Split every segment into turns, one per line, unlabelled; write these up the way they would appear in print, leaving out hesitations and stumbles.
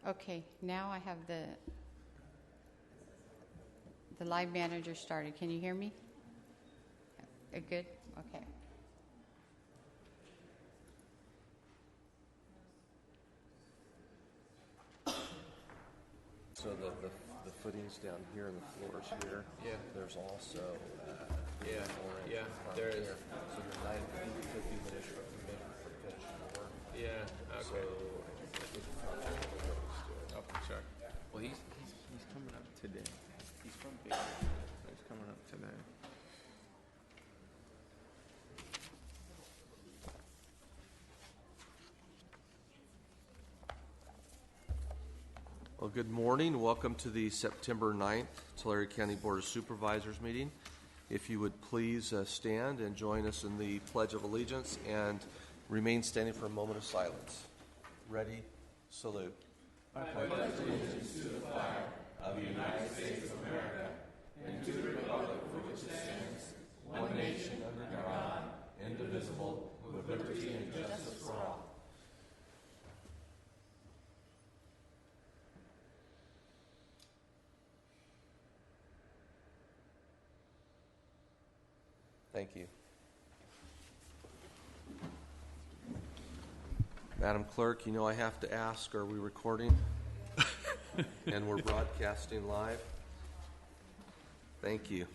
Okay, now I have the live manager started. Can you hear me? Good? Okay.
So the footings down here and the floors here.
Yeah.
There's also
yeah. There is.
So you're 9 feet 50 minutes from finished floor.
Yeah. Okay.
So
Oh, sorry. Well, he's coming up today. He's from Big. He's coming up today.
Well, good morning. Welcome to the September 9th Tulare County Board of Supervisors meeting. If you would please stand and join us in the Pledge of Allegiance and remain standing for a moment of silence. Ready? Salute. I pledge allegiance to the flag of the United States of America and to the republic for which it stands, one nation under God, indivisible, with liberty and justice for all. Thank you. Madam Clerk, you know I have to ask, are we recording? And we're broadcasting live? Thank you.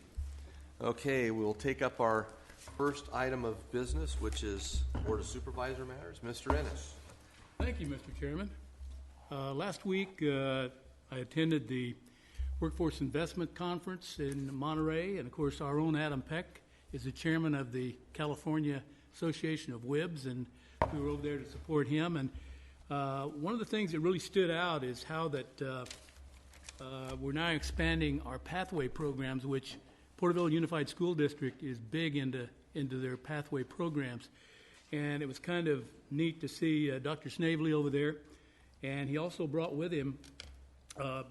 Okay, we'll take up our first item of business, which is Board of Supervisor matters. Mr. Ennis.
Thank you, Mr. Chairman. Last week, I attended the Workforce Investment Conference in Monterey, and of course, our own Adam Peck is the chairman of the California Association of WIBs, and we were over there to support him. And one of the things that really stood out is how that we're now expanding our pathway programs, which Porterville Unified School District is big into their pathway programs. And it was kind of neat to see Dr. Snavely over there, and he also brought with him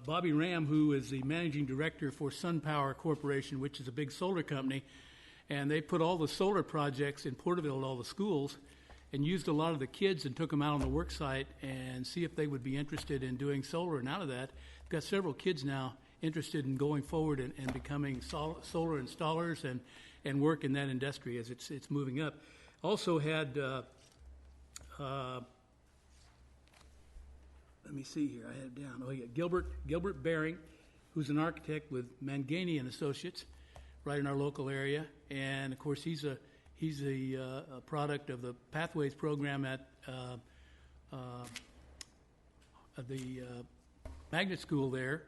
Bobby Ram, who is the managing director for SunPower Corporation, which is a big solar company. And they put all the solar projects in Porterville at all the schools and used a lot of the kids and took them out on the work site and see if they would be interested in doing solar. And out of that, we've got several kids now interested in going forward and becoming solar installers and work in that industry as it's moving up. Also had, let me see here, I had it down. Oh, yeah, Gilbert Baring, who's an architect with Mangani and Associates, right in our local area, and of course he's a product of the Pathways program at the magnet school there,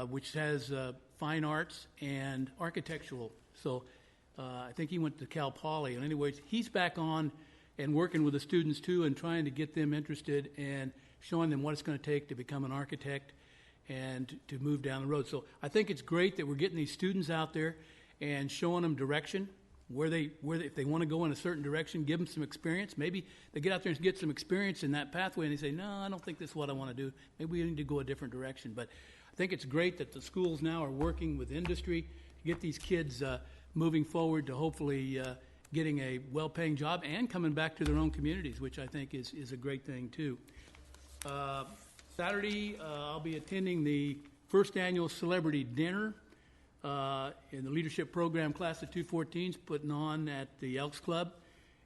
which has fine arts and architectural. So I think he went to Cal Poly. And anyways, he's back on and working with the students too, and trying to get them interested and showing them what it's going to take to become an architect and to move down the road. So I think it's great that we're getting these students out there and showing them direction, where if they want to go in a certain direction, give them some experience. Maybe they get out there and get some experience in that pathway and they say, no, I don't think this is what I want to do. Maybe we need to go a different direction. But I think it's great that the schools now are working with industry to get these kids moving forward to hopefully getting a well-paying job and coming back to their own communities, which I think is a great thing too. Saturday, I'll be attending the first annual celebrity dinner in the leadership program class of 214s putting on at the Elks Club,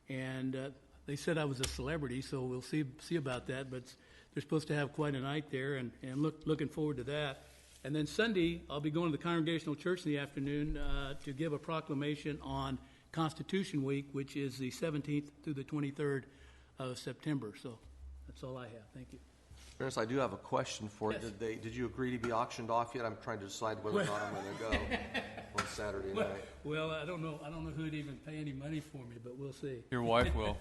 and they said I was a celebrity, so we'll see about that. But they're supposed to have quite a night there, and looking forward to that. And then Sunday, I'll be going to the Congregational Church in the afternoon to give a proclamation on Constitution Week, which is the 17th through the 23rd of September. So that's all I have. Thank you.
Ernest, I do have a question for you.
Yes.
Did you agree to be auctioned off yet? I'm trying to decide whether or not I'm going to go on Saturday night.
Well, I don't know who'd even pay any money for me, but we'll see.
Your wife will.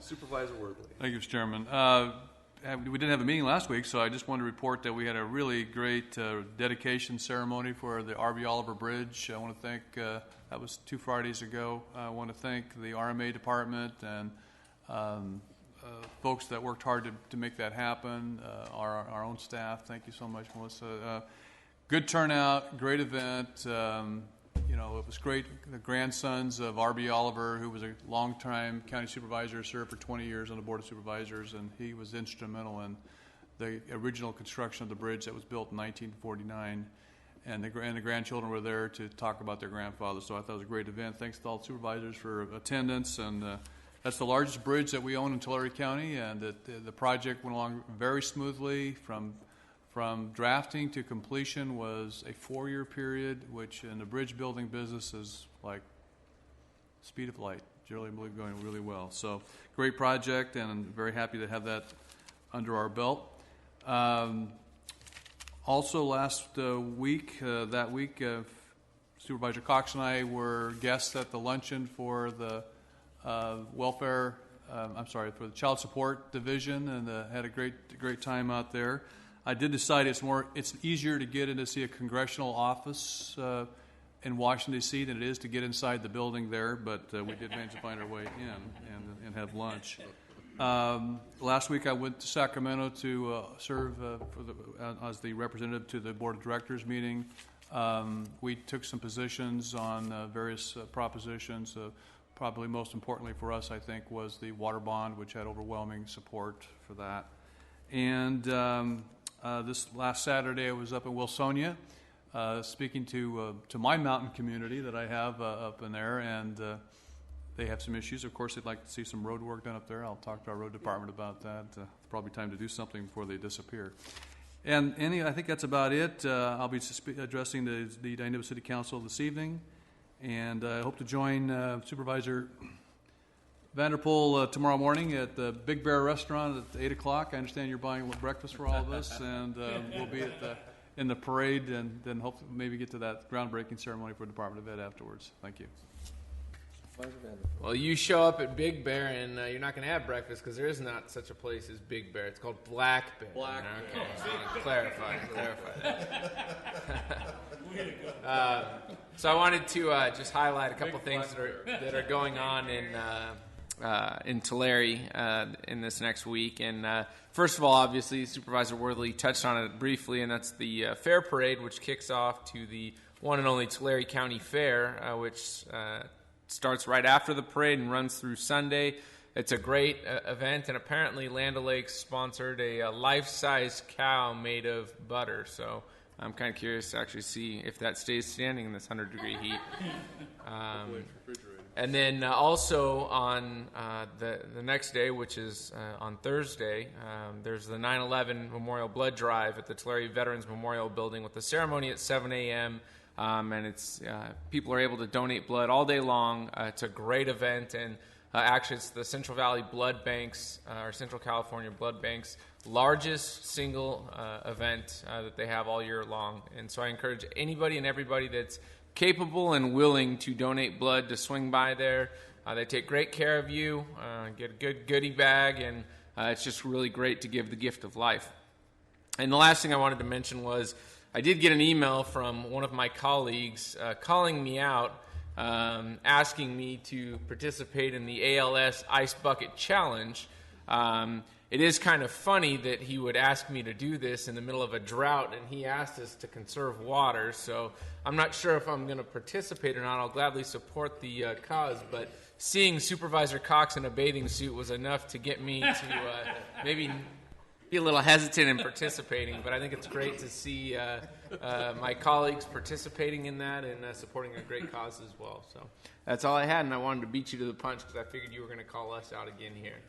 Supervisor Worthley.
Thank you, Mr. Chairman. We didn't have a meeting last week, so I just wanted to report that we had a really great dedication ceremony for the R.B. Oliver Bridge. I want to thank, that was 2 Fridays ago. I want to thank the RMA department and folks that worked hard to make that happen, our own staff. Thank you so much, Melissa. Good turnout, great event. it was great. The grandsons of R.B. Oliver, who was a longtime county supervisor, served for 20 years on the Board of Supervisors, and he was instrumental in the original construction of the bridge that was built in 1949. And the grandchildren were there to talk about their grandfather, so I thought it was a great event. Thanks to all the supervisors for attendance, and that's the largest bridge that we own in Tulare County, and the project went along very smoothly. From drafting to completion was a 4-year period, which in the bridge building business is like speed of light. Generally going really well. So great project, and I'm very happy to have that under our belt. Also last week, Supervisor Cox and I were guests at the luncheon for the for the Child Support Division, and had a great time out there. I did decide it's easier to get in to see a congressional office in Washington, D.C. than it is to get inside the building there, but we did manage to find our way in and have lunch. Last week I went to Sacramento to serve as the representative to the Board of Directors meeting. We took some positions on various propositions. Probably most importantly for us, I think, was the water bond, which had overwhelming support for that. And this last Saturday I was up in Wilsonia speaking to my mountain community that I have up in there, and they have some issues. Of course, they'd like to see some road work done up there. I'll talk to our road department about that. Probably time to do something before they disappear. And I think that's about it. I'll be addressing the Dinuba City Council this evening, and I hope to join Supervisor Vanderpool tomorrow morning at the Big Bear Restaurant at 8 o'clock. I understand you're buying breakfast for all of us, and we'll be in the parade, and then hopefully maybe get to that groundbreaking ceremony for Department of Ed afterwards. Thank you.
Well, you show up at Big Bear, and you're not going to have breakfast because there is not such a place as Big Bear. It's called Black Bear.
Black
Bear. Okay, clarify that. So I wanted to just highlight a couple things that are going on in Tulare in this next week. And first of all, obviously, Supervisor Worthley touched on it briefly, and that's the Fair Parade, which kicks off to the one and only Tulare County Fair, which starts right after the parade and runs through Sunday. It's a great event, and apparently Land O'Lakes sponsored a life-size cow made of butter. So I'm kind of curious to actually see if that stays standing in this 100-degree heat. And then also on the next day, which is on Thursday, there's the 9/11 Memorial Blood Drive at the Tulare Veterans Memorial Building with the ceremony at 7 a.m., and it's people are able to donate blood all day long. It's a great event, and actually it's the Central Valley Blood Bank's, or Central California Blood Bank's, largest single event that they have all year long. And so I encourage anybody and everybody that's capable and willing to donate blood to swing by there. They take great care of you, get a good goodie bag, and it's just really great to give the gift of life. And the last thing I wanted to mention was I did get an email from one of my colleagues calling me out, asking me to participate in the ALS Ice Bucket Challenge. It is kind of funny that he would ask me to do this in the middle of a drought, and he asked us to conserve water, so I'm not sure if I'm going to participate or not. I'll gladly support the cause, but seeing Supervisor Cox in a bathing suit was enough to get me to maybe be a little hesitant in participating, but I think it's great to see my colleagues participating in that and supporting a great cause as well. So that's all I had, and I wanted to beat you to the punch because I figured you were going to call us out again here.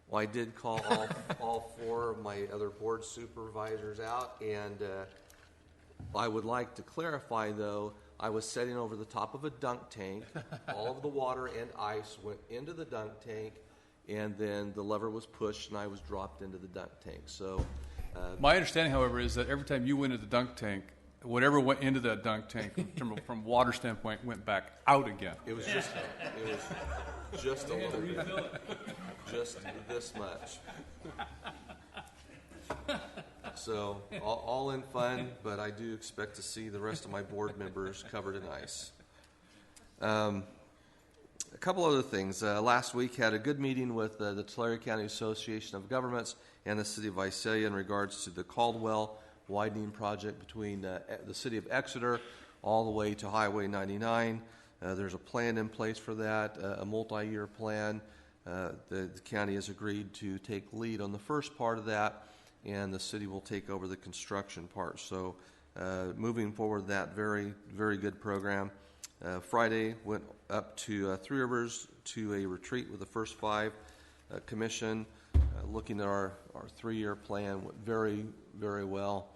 Well, I did call all 4 of my other board supervisors out, and I would like to clarify, though, I was sitting over the top of a dunk tank. All of the water and ice went into the dunk tank, and then the lever was pushed, and I was dropped into the dunk tank. So,
my understanding, however, is that every time you went into the dunk tank, whatever went into that dunk tank from water standpoint went back out again.
It was just a little bit, just this much. So all in fun, but I do expect to see the rest of my board members covered in ice. A couple other things. Last week had a good meeting with the Tulare County Association of Governments and the City of Visalia in regards to the Caldwell widening project between the City of Exeter, all the way to Highway 99. There's a plan in place for that, a multi-year plan. The county has agreed to take lead on the first part of that, and the city will take over the construction part. So moving forward, that very, very good program. Friday went up to Three Rivers to a retreat with the First Five Commission, looking at our 3-year plan. Went very, very well.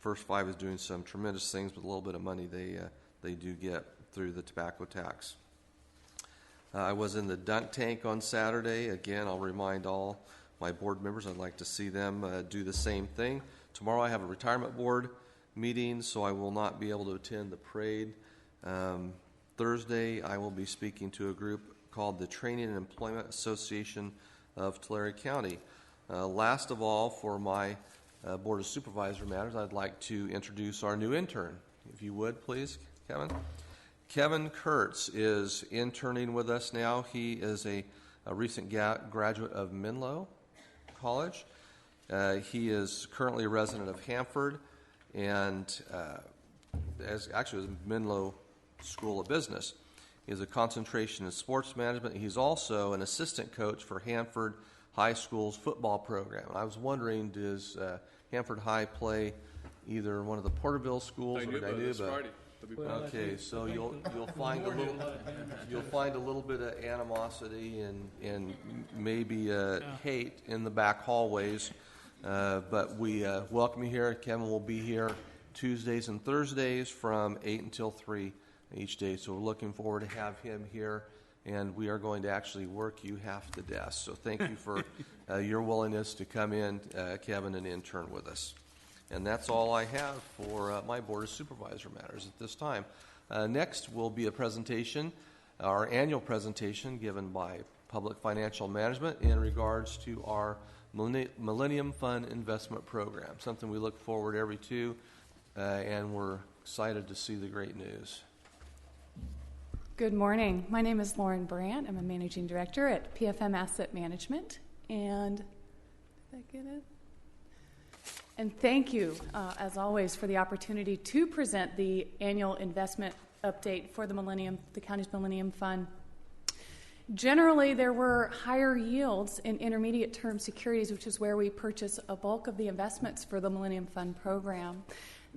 First Five is doing some tremendous things with a little bit of money they do get through the tobacco tax. I was in the dunk tank on Saturday. Again, I'll remind all my board members I'd like to see them do the same thing. Tomorrow I have a retirement board meeting, so I will not be able to attend the parade. Thursday I will be speaking to a group called the Training and Employment Association of Tulare County. Last of all, for my Board of Supervisor matters, I'd like to introduce our new intern. If you would, please, Kevin. Kevin Kurtz is interning with us now. He is a recent graduate of Menlo College. He is currently a resident of Hanford and actually was Menlo School of Business. He has a concentration in sports management. He's also an assistant coach for Hanford High School's football program. And I was wondering, does Hanford High play either one of the Porterville schools or Dinuba? Okay, so you'll find a little bit of animosity and maybe hate in the back hallways, but we welcome you here. Kevin will be here Tuesdays and Thursdays from 8 until 3 each day. So we're looking forward to have him here, and we are going to actually work you half to death. So thank you for your willingness to come in, Kevin, and intern with us. And that's all I have for my Board of Supervisor matters at this time. Next will be a presentation, our annual presentation given by Public Financial Management in regards to our Millennium Fund Investment Program, something we look forward every to, and we're excited to see the great news.
Good morning. My name is Lauren Brandt. I'm a Managing Director at PFM Asset Management. And, did I get it? And thank you, as always, for the opportunity to present the annual investment update for the county's Millennium Fund. Generally, there were higher yields in intermediate-term securities, which is where we purchase a bulk of the investments for the Millennium Fund program.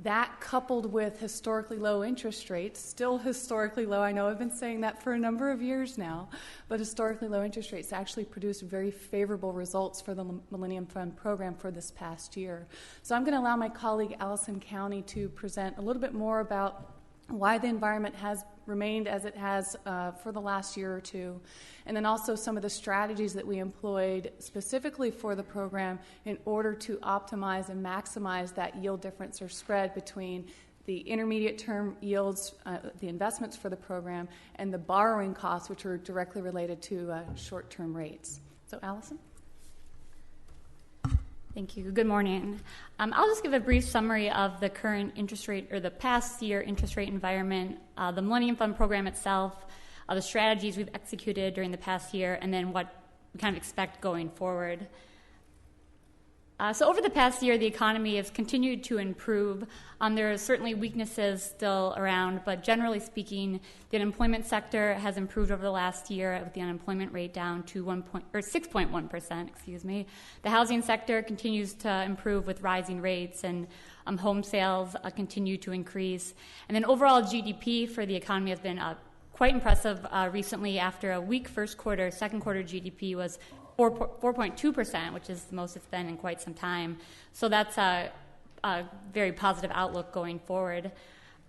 That, coupled with historically low interest rates, still historically low, I know I've been saying that for a number of years now, but historically low interest rates actually produced very favorable results for the Millennium Fund program for this past year. So I'm going to allow my colleague Allison County to present a little bit more about why the environment has remained as it has for the last year or two, and then also some of the strategies that we employed specifically for the program in order to optimize and maximize that yield difference or spread between the intermediate term yields, the investments for the program, and the borrowing costs, which are directly related to short-term rates. So, Allison?
Thank you. Good morning. I'll just give a brief summary of the current interest rate or the past year interest rate environment, the Millennium Fund program itself, the strategies we've executed during the past year, and then what we kind of expect going forward. So over the past year, the economy has continued to improve. There are certainly weaknesses still around, but generally speaking, the unemployment sector has improved over the last year with the unemployment rate down to 6.1%. The housing sector continues to improve with rising rates, and home sales continue to increase. And then overall GDP for the economy has been quite impressive recently. After a weak first quarter, second quarter GDP was 4.2%, which is the most it's been in quite some time. So that's a very positive outlook going forward.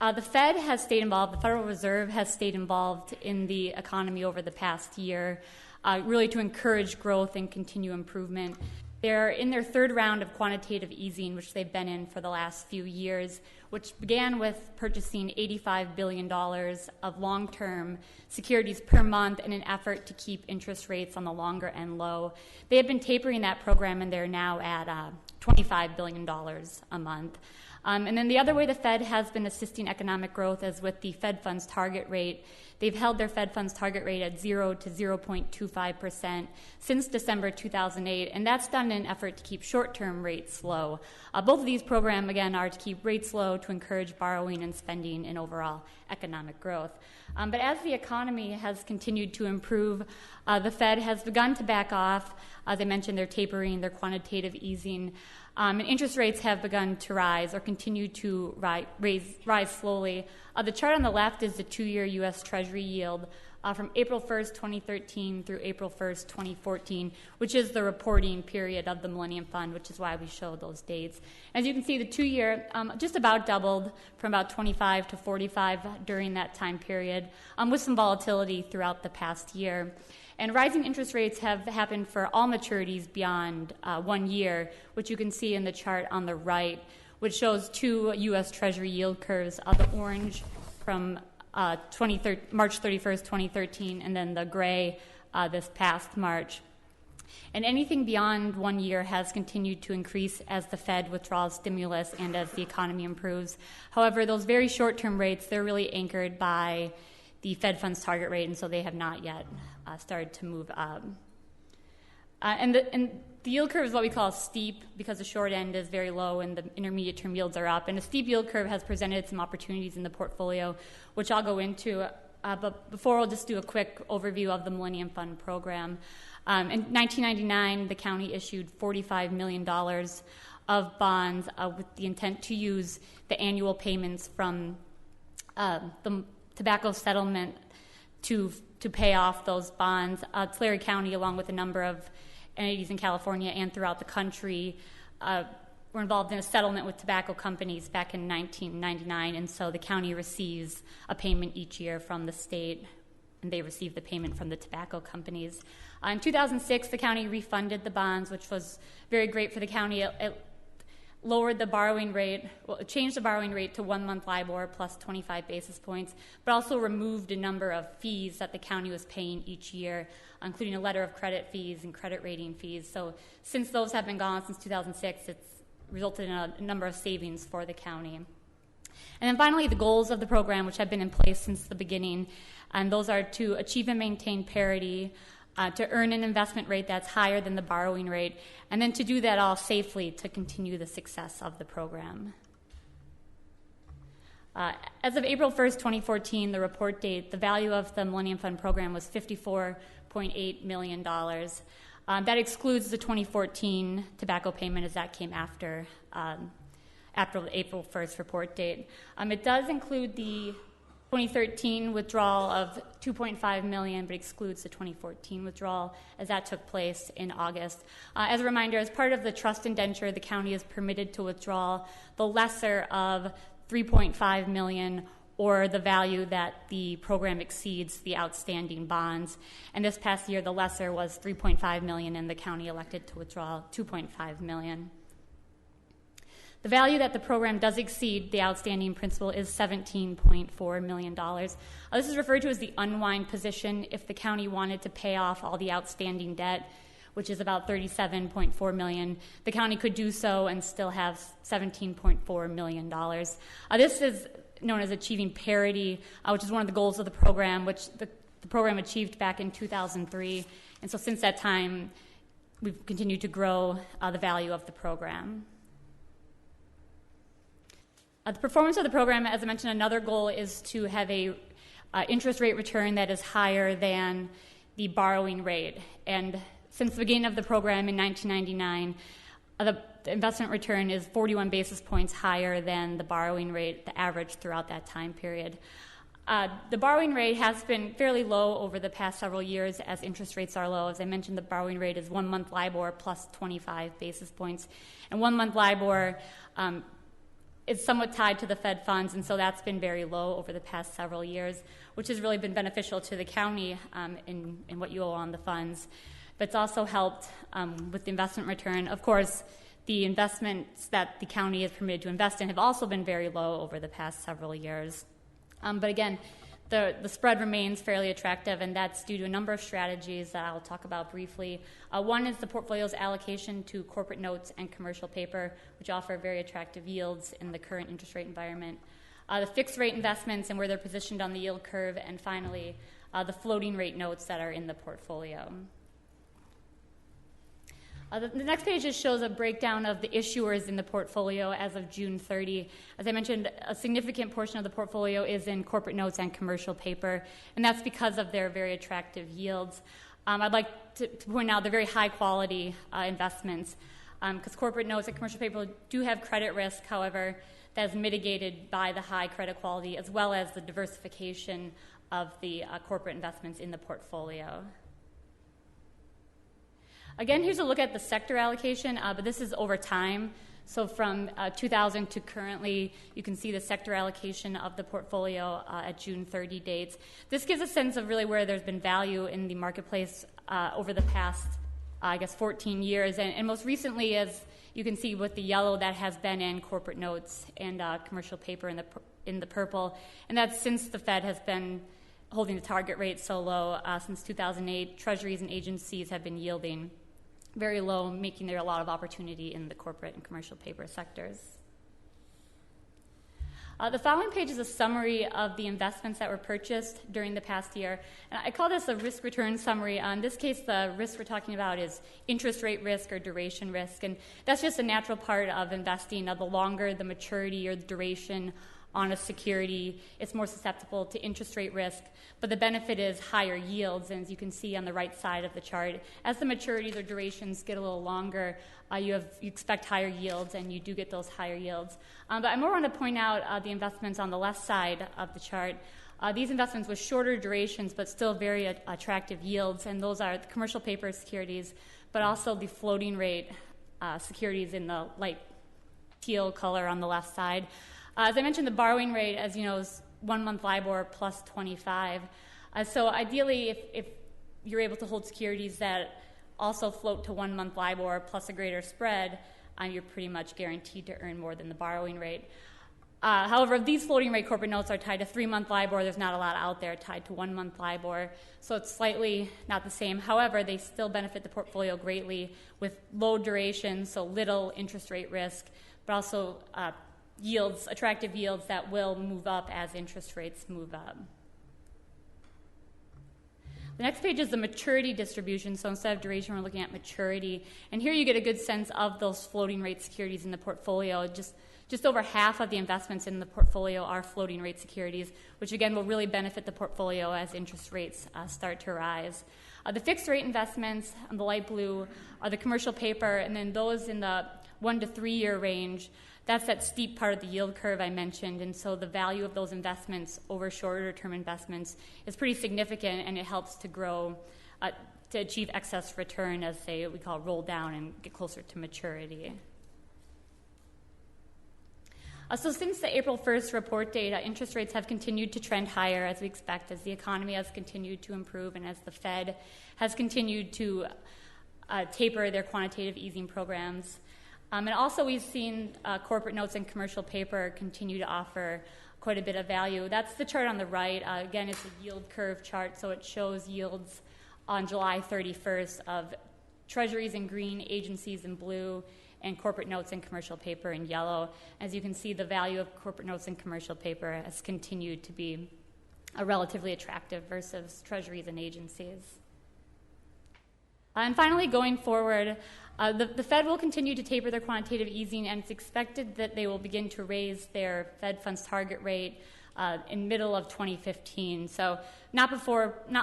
The Fed has stayed involved. The Federal Reserve has stayed involved in the economy over the past year, really to encourage growth and continue improvement. They're in their third round of quantitative easing, which they've been in for the last few years, which began with purchasing $85 billion of long-term securities per month in an effort to keep interest rates on the longer end low. They have been tapering that program, and they're now at $25 billion a month. And then the other way the Fed has been assisting economic growth is with the Fed funds target rate. They've held their Fed funds target rate at 0 to 0.25% since December 2008, and that's done in an effort to keep short-term rates low. Both of these programs, again, are to keep rates low to encourage borrowing and spending and overall economic growth. But as the economy has continued to improve, the Fed has begun to back off. As I mentioned, they're tapering, their quantitative easing, and interest rates have begun to rise or continue to rise slowly. The chart on the left is the 2-year U.S. Treasury yield from April 1st, 2013 through April 1st, 2014, which is the reporting period of the Millennium Fund, which is why we show those dates. As you can see, the 2-year just about doubled from about 25 to 45 during that time period, with some volatility throughout the past year. And rising interest rates have happened for all maturities beyond 1 year, which you can see in the chart on the right, which shows 2 U.S. Treasury yield curves, the orange from March 31st, 2013, and then the gray this past March. And anything beyond 1 year has continued to increase as the Fed withdraws stimulus and as the economy improves. However, those very short-term rates, they're really anchored by the Fed funds target rate, and so they have not yet started to move up. And the yield curve is what we call steep because the short end is very low and the intermediate term yields are up. And a steep yield curve has presented some opportunities in the portfolio, which I'll go into. But before, I'll just do a quick overview of the Millennium Fund program. In 1999, the county issued $45 million of bonds with the intent to use the annual payments from the tobacco settlement to pay off those bonds. Tulare County, along with a number of entities in California and throughout the country, were involved in a settlement with tobacco companies back in 1999, and so the county receives a payment each year from the state, and they receive the payment from the tobacco companies. In 2006, the county refunded the bonds, which was very great for the county. It lowered the borrowing rate, it changed the borrowing rate to 1-month LIBOR plus 25 basis points, but also removed a number of fees that the county was paying each year, including a letter of credit fees and credit rating fees. So since those have been gone since 2006, it's resulted in a number of savings for the county. And then finally, the goals of the program, which have been in place since the beginning, and those are to achieve and maintain parity, to earn an investment rate that's higher than the borrowing rate, and then to do that all safely to continue the success of the program. As of April 1st, 2014, the report date, the value of the Millennium Fund program was $54.8 million. That excludes the 2014 tobacco payment, as that came after the April 1st report date. It does include the 2013 withdrawal of $2.5 million, but excludes the 2014 withdrawal, as that took place in August. As a reminder, as part of the trust indenture, the county is permitted to withdraw the lesser of $3.5 million or the value that the program exceeds the outstanding bonds. And this past year, the lesser was $3.5 million, and the county elected to withdraw $2.5 million. The value that the program does exceed the outstanding principal is $17.4 million. This is referred to as the unwind position. If the county wanted to pay off all the outstanding debt, which is about $37.4 million, the county could do so and still have $17.4 million. This is known as achieving parity, which is one of the goals of the program, which the program achieved back in 2003. And so since that time, we've continued to grow the value of the program. The performance of the program, as I mentioned, another goal is to have a interest rate return that is higher than the borrowing rate. And since the beginning of the program in 1999, the investment return is 41 basis points higher than the borrowing rate, the average throughout that time period. The borrowing rate has been fairly low over the past several years as interest rates are low. As I mentioned, the borrowing rate is 1-month LIBOR plus 25 basis points. And 1-month LIBOR is somewhat tied to the Fed funds, and so that's been very low over the past several years, which has really been beneficial to the county in what you owe on the funds. But it's also helped with the investment return. Of course, the investments that the county is permitted to invest in have also been very low over the past several years. But again, the spread remains fairly attractive, and that's due to a number of strategies that I'll talk about briefly. One is the portfolio's allocation to corporate notes and commercial paper, which offer very attractive yields in the current interest rate environment. The fixed rate investments and where they're positioned on the yield curve, and finally, the floating rate notes that are in the portfolio. The next page just shows a breakdown of the issuers in the portfolio as of June 30. As I mentioned, a significant portion of the portfolio is in corporate notes and commercial paper, and that's because of their very attractive yields. I'd like to point out the very high-quality investments, because corporate notes and commercial paper do have credit risk, however, that is mitigated by the high credit quality as well as the diversification of the corporate investments in the portfolio. Again, here's a look at the sector allocation, but this is over time. So from 2000 to currently, you can see the sector allocation of the portfolio at June 30 dates. This gives a sense of really where there's been value in the marketplace over the past, 14 years. And most recently, as you can see with the yellow, that has been in corporate notes and commercial paper in the purple. And that's since the Fed has been holding the target rate so low since 2008. Treasuries and agencies have been yielding very low, making there a lot of opportunity in the corporate and commercial paper sectors. The following page is a summary of the investments that were purchased during the past year. And I call this a risk-return summary. In this case, the risk we're talking about is interest rate risk or duration risk. And that's just a natural part of investing. The longer the maturity or the duration on a security, it's more susceptible to interest rate risk, but the benefit is higher yields. And as you can see on the right side of the chart, as the maturities or durations get a little longer, you expect higher yields, and you do get those higher yields. But I more want to point out the investments on the left side of the chart. These investments with shorter durations, but still very attractive yields, and those are the commercial paper securities, but also the floating rate securities in the light teal color on the left side. As I mentioned, the borrowing rate, as you know, is 1 month LIBOR plus 25. So ideally, if you're able to hold securities that also float to 1 month LIBOR plus a greater spread, you're pretty much guaranteed to earn more than the borrowing rate. However, if these floating rate corporate notes are tied to 3 month LIBOR, there's not a lot out there tied to 1 month LIBOR, so it's slightly not the same. However, they still benefit the portfolio greatly with low duration, so little interest rate risk, but also yields, attractive yields that will move up as interest rates move up. The next page is the maturity distribution. So instead of duration, we're looking at maturity. And here you get a good sense of those floating rate securities in the portfolio. Just over half of the investments in the portfolio are floating rate securities, which again will really benefit the portfolio as interest rates start to rise. The fixed rate investments on the light blue are the commercial paper, and then those in the 1 to 3 year range, that's that steep part of the yield curve I mentioned, and so the value of those investments over shorter term investments is pretty significant, and it helps to grow, to achieve excess return as we call roll down and get closer to maturity. So since the April 1st report date, interest rates have continued to trend higher as we expect, as the economy has continued to improve and as the Fed has continued to taper their quantitative easing programs. And also we've seen corporate notes and commercial paper continue to offer quite a bit of value. That's the chart on the right. Again, it's a yield curve chart, so it shows yields on July 31st of treasuries in green, agencies in blue, and corporate notes and commercial paper in yellow. As you can see, the value of corporate notes and commercial paper has continued to be relatively attractive versus treasuries and agencies. And finally, going forward, the Fed will continue to taper their quantitative easing, and it's expected that they will begin to raise their Fed funds target rate in middle of 2015. So not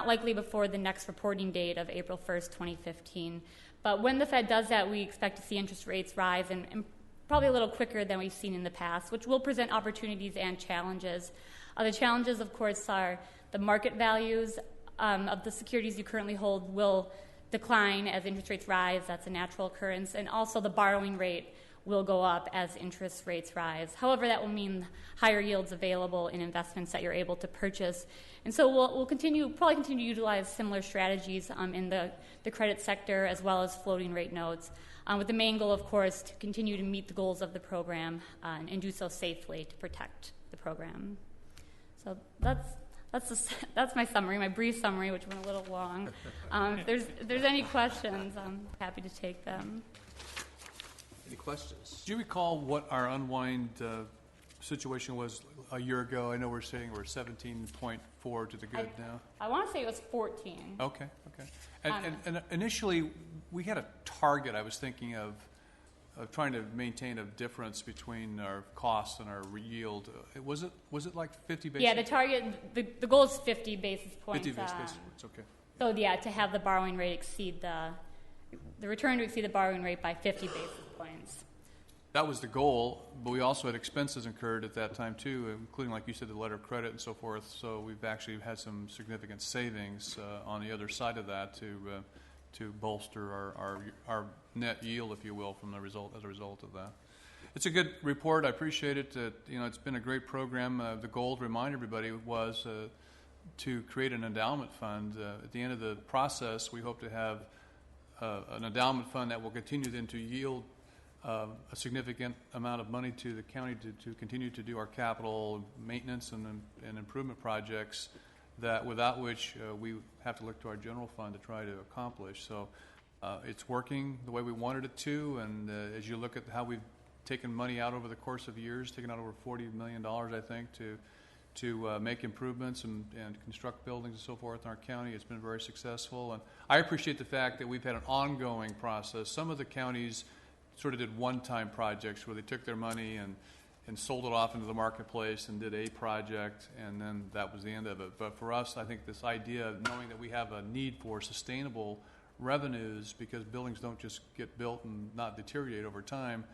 likely before the next reporting date of April 1st, 2015. But when the Fed does that, we expect to see interest rates rise and probably a little quicker than we've seen in the past, which will present opportunities and challenges. The challenges, of course, are the market values of the securities you currently hold will decline as interest rates rise. That's a natural occurrence. And also the borrowing rate will go up as interest rates rise. However, that will mean higher yields available in investments that you're able to purchase. And so we'll probably continue to utilize similar strategies in the credit sector as well as floating rate notes, with the main goal, of course, to continue to meet the goals of the program and do so safely to protect the program. So that's that's my summary, my brief summary, which went a little long. If there's any questions, I'm happy to take them.
Any questions?
Do you recall what our unwind situation was a year ago? I know we're saying we're 17.4 to the good now.
I want to say it was 14.
Okay. And initially, we had a target, I was thinking of trying to maintain a difference between our costs and our yield. Was it like 50 basis?
Yeah, the target, the goal is 50 basis points.
50 basis points, okay.
So yeah, to have the borrowing rate exceed the return to exceed the borrowing rate by 50 basis points.
That was the goal, but we also had expenses incurred at that time too, including, like you said, the letter of credit and so forth. So we've actually had some significant savings on the other side of that to bolster our net yield, if you will, as a result of that. It's a good report. I appreciate it. It's been a great program. The goal, to remind everybody, was to create an endowment fund. At the end of the process, we hope to have an endowment fund that will continue then to yield a significant amount of money to the county to continue to do our capital maintenance and improvement projects, that without which we have to look to our general fund to try to accomplish. So it's working the way we wanted it to, and as you look at how we've taken money out over the course of years, taken out over $40 million, I think, to make improvements and construct buildings and so forth in our county. It's been very successful, and I appreciate the fact that we've had an ongoing process. Some of the counties sort of did one-time projects where they took their money and sold it off into the marketplace and did a project, and then that was the end of it. But for us, I think this idea of knowing that we have a need for sustainable revenues, because buildings don't just get built and not deteriorate over time,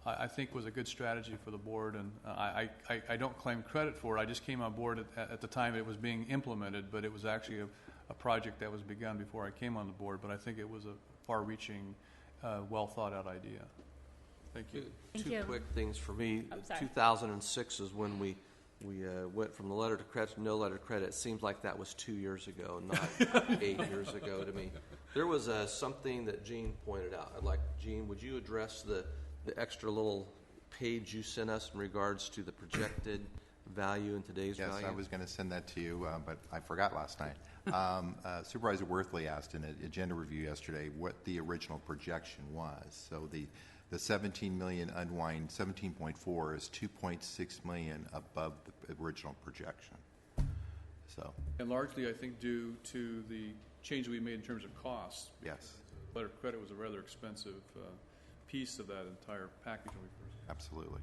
I think was a good strategy for the board. And I don't claim credit for it. I just came on board at the time it was being implemented, but it was actually a project that was begun before I came on the board. But I think it was a far-reaching, well-thought-out idea. Thank you.
Two quick things for me.
Oh, sorry.
2006 is when we went from the letter to credit to no letter to credit. It seems like that was 2 years ago, not 8 years ago to me. There was something that Gene pointed out. Gene, would you address the extra little page you sent us in regards to the projected value in today's value?
Yes, I was going to send that to you, but I forgot last night. Supervisor Worthley asked in an agenda review yesterday what the original projection was. So the 17 million unwind, 17.4 is 2.6 million above the original projection. So,
And largely, I think, due to the change we made in terms of costs.
yes,
Letter of credit was a rather expensive piece of that entire package when we first.
absolutely.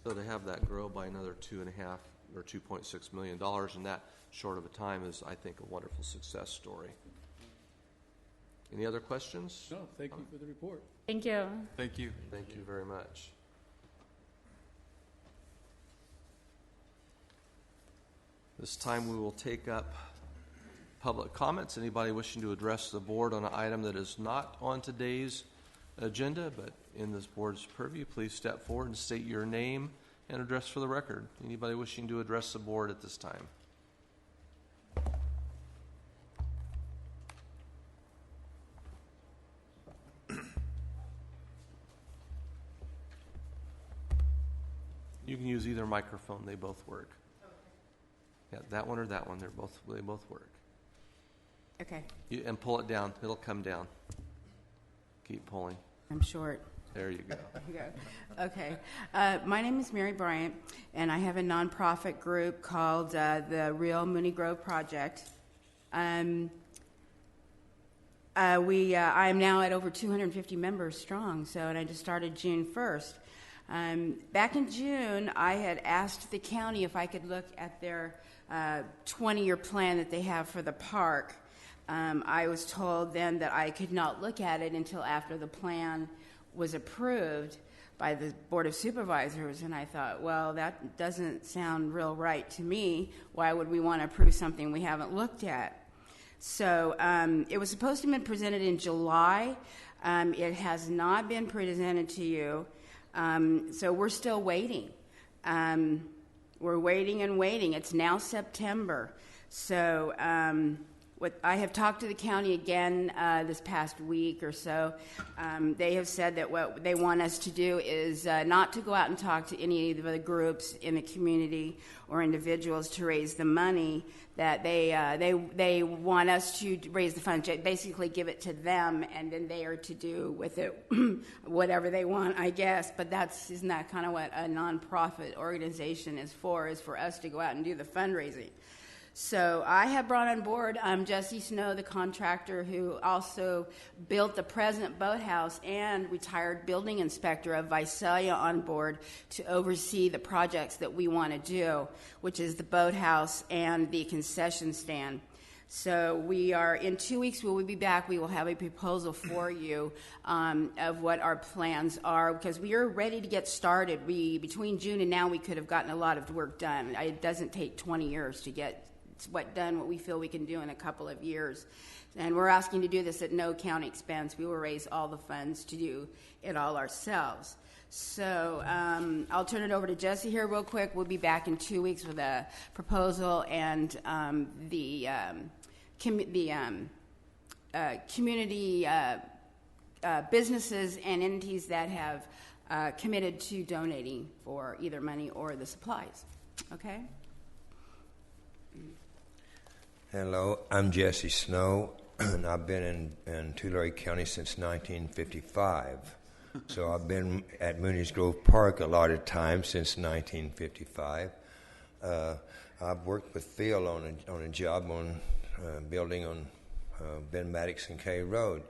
So to have that grow by another $2.5 or $2.6 million in that short of a time is, I think, a wonderful success story. Any other questions?
No, thank you for the report.
Thank you.
Thank you.
Thank you very much. This time we will take up public comments. Anybody wishing to address the board on an item that is not on today's agenda but in this board's purview, please step forward and state your name and address for the record. Anybody wishing to address the board at this time? You can use either microphone; they both work. Yeah, that one or that one. They both work.
Okay,
And pull it down; it'll come down. Keep pulling.
I'm short.
There you go.
There you go. Okay. My name is Mary Bryant, and I have a nonprofit group called the Real Mooney Grove Project. I am now at over 250 members strong, and I just started June 1st. Back in June, I had asked the county if I could look at their 20-year plan that they have for the park. I was told then that I could not look at it until after the plan was approved by the Board of Supervisors, and I thought, well, that doesn't sound real right to me. Why would we want to approve something we haven't looked at? So it was supposed to have been presented in July. It has not been presented to you. So we're still waiting. We're waiting and waiting. It's now September. So what I have talked to the county again this past week or so. They have said that what they want us to do is not to go out and talk to any of the groups in the community or individuals to raise the money. That they want us to raise the funds, basically give it to them, and then they are to do with it whatever they want, I guess. But isn't that kind of what a nonprofit organization is for us to go out and do the fundraising. So I have brought on board Jesse Snow, the contractor who also built the present boathouse, and retired building inspector of Visalia, on board to oversee the projects that we want to do, which is the boathouse and the concession stand. So we are, in 2 weeks, we will be back. We will have a proposal for you of what our plans are, because we are ready to get started. Between June and now, we could have gotten a lot of work done. It doesn't take 20 years to get what we feel we can do in a couple of years. And we're asking to do this at no county expense. We will raise all the funds to do it all ourselves. So I'll turn it over to Jesse here real quick. We'll be back in 2 weeks with a proposal and the community businesses and entities that have committed to donating for either money or the supplies. Okay?
Hello, I'm Jesse Snow, and I've been in Tulare County since 1955. So I've been at Mooney's Grove Park a lot of times since 1955. I've worked with Phil on a job on building on Ben Maddox and K Road,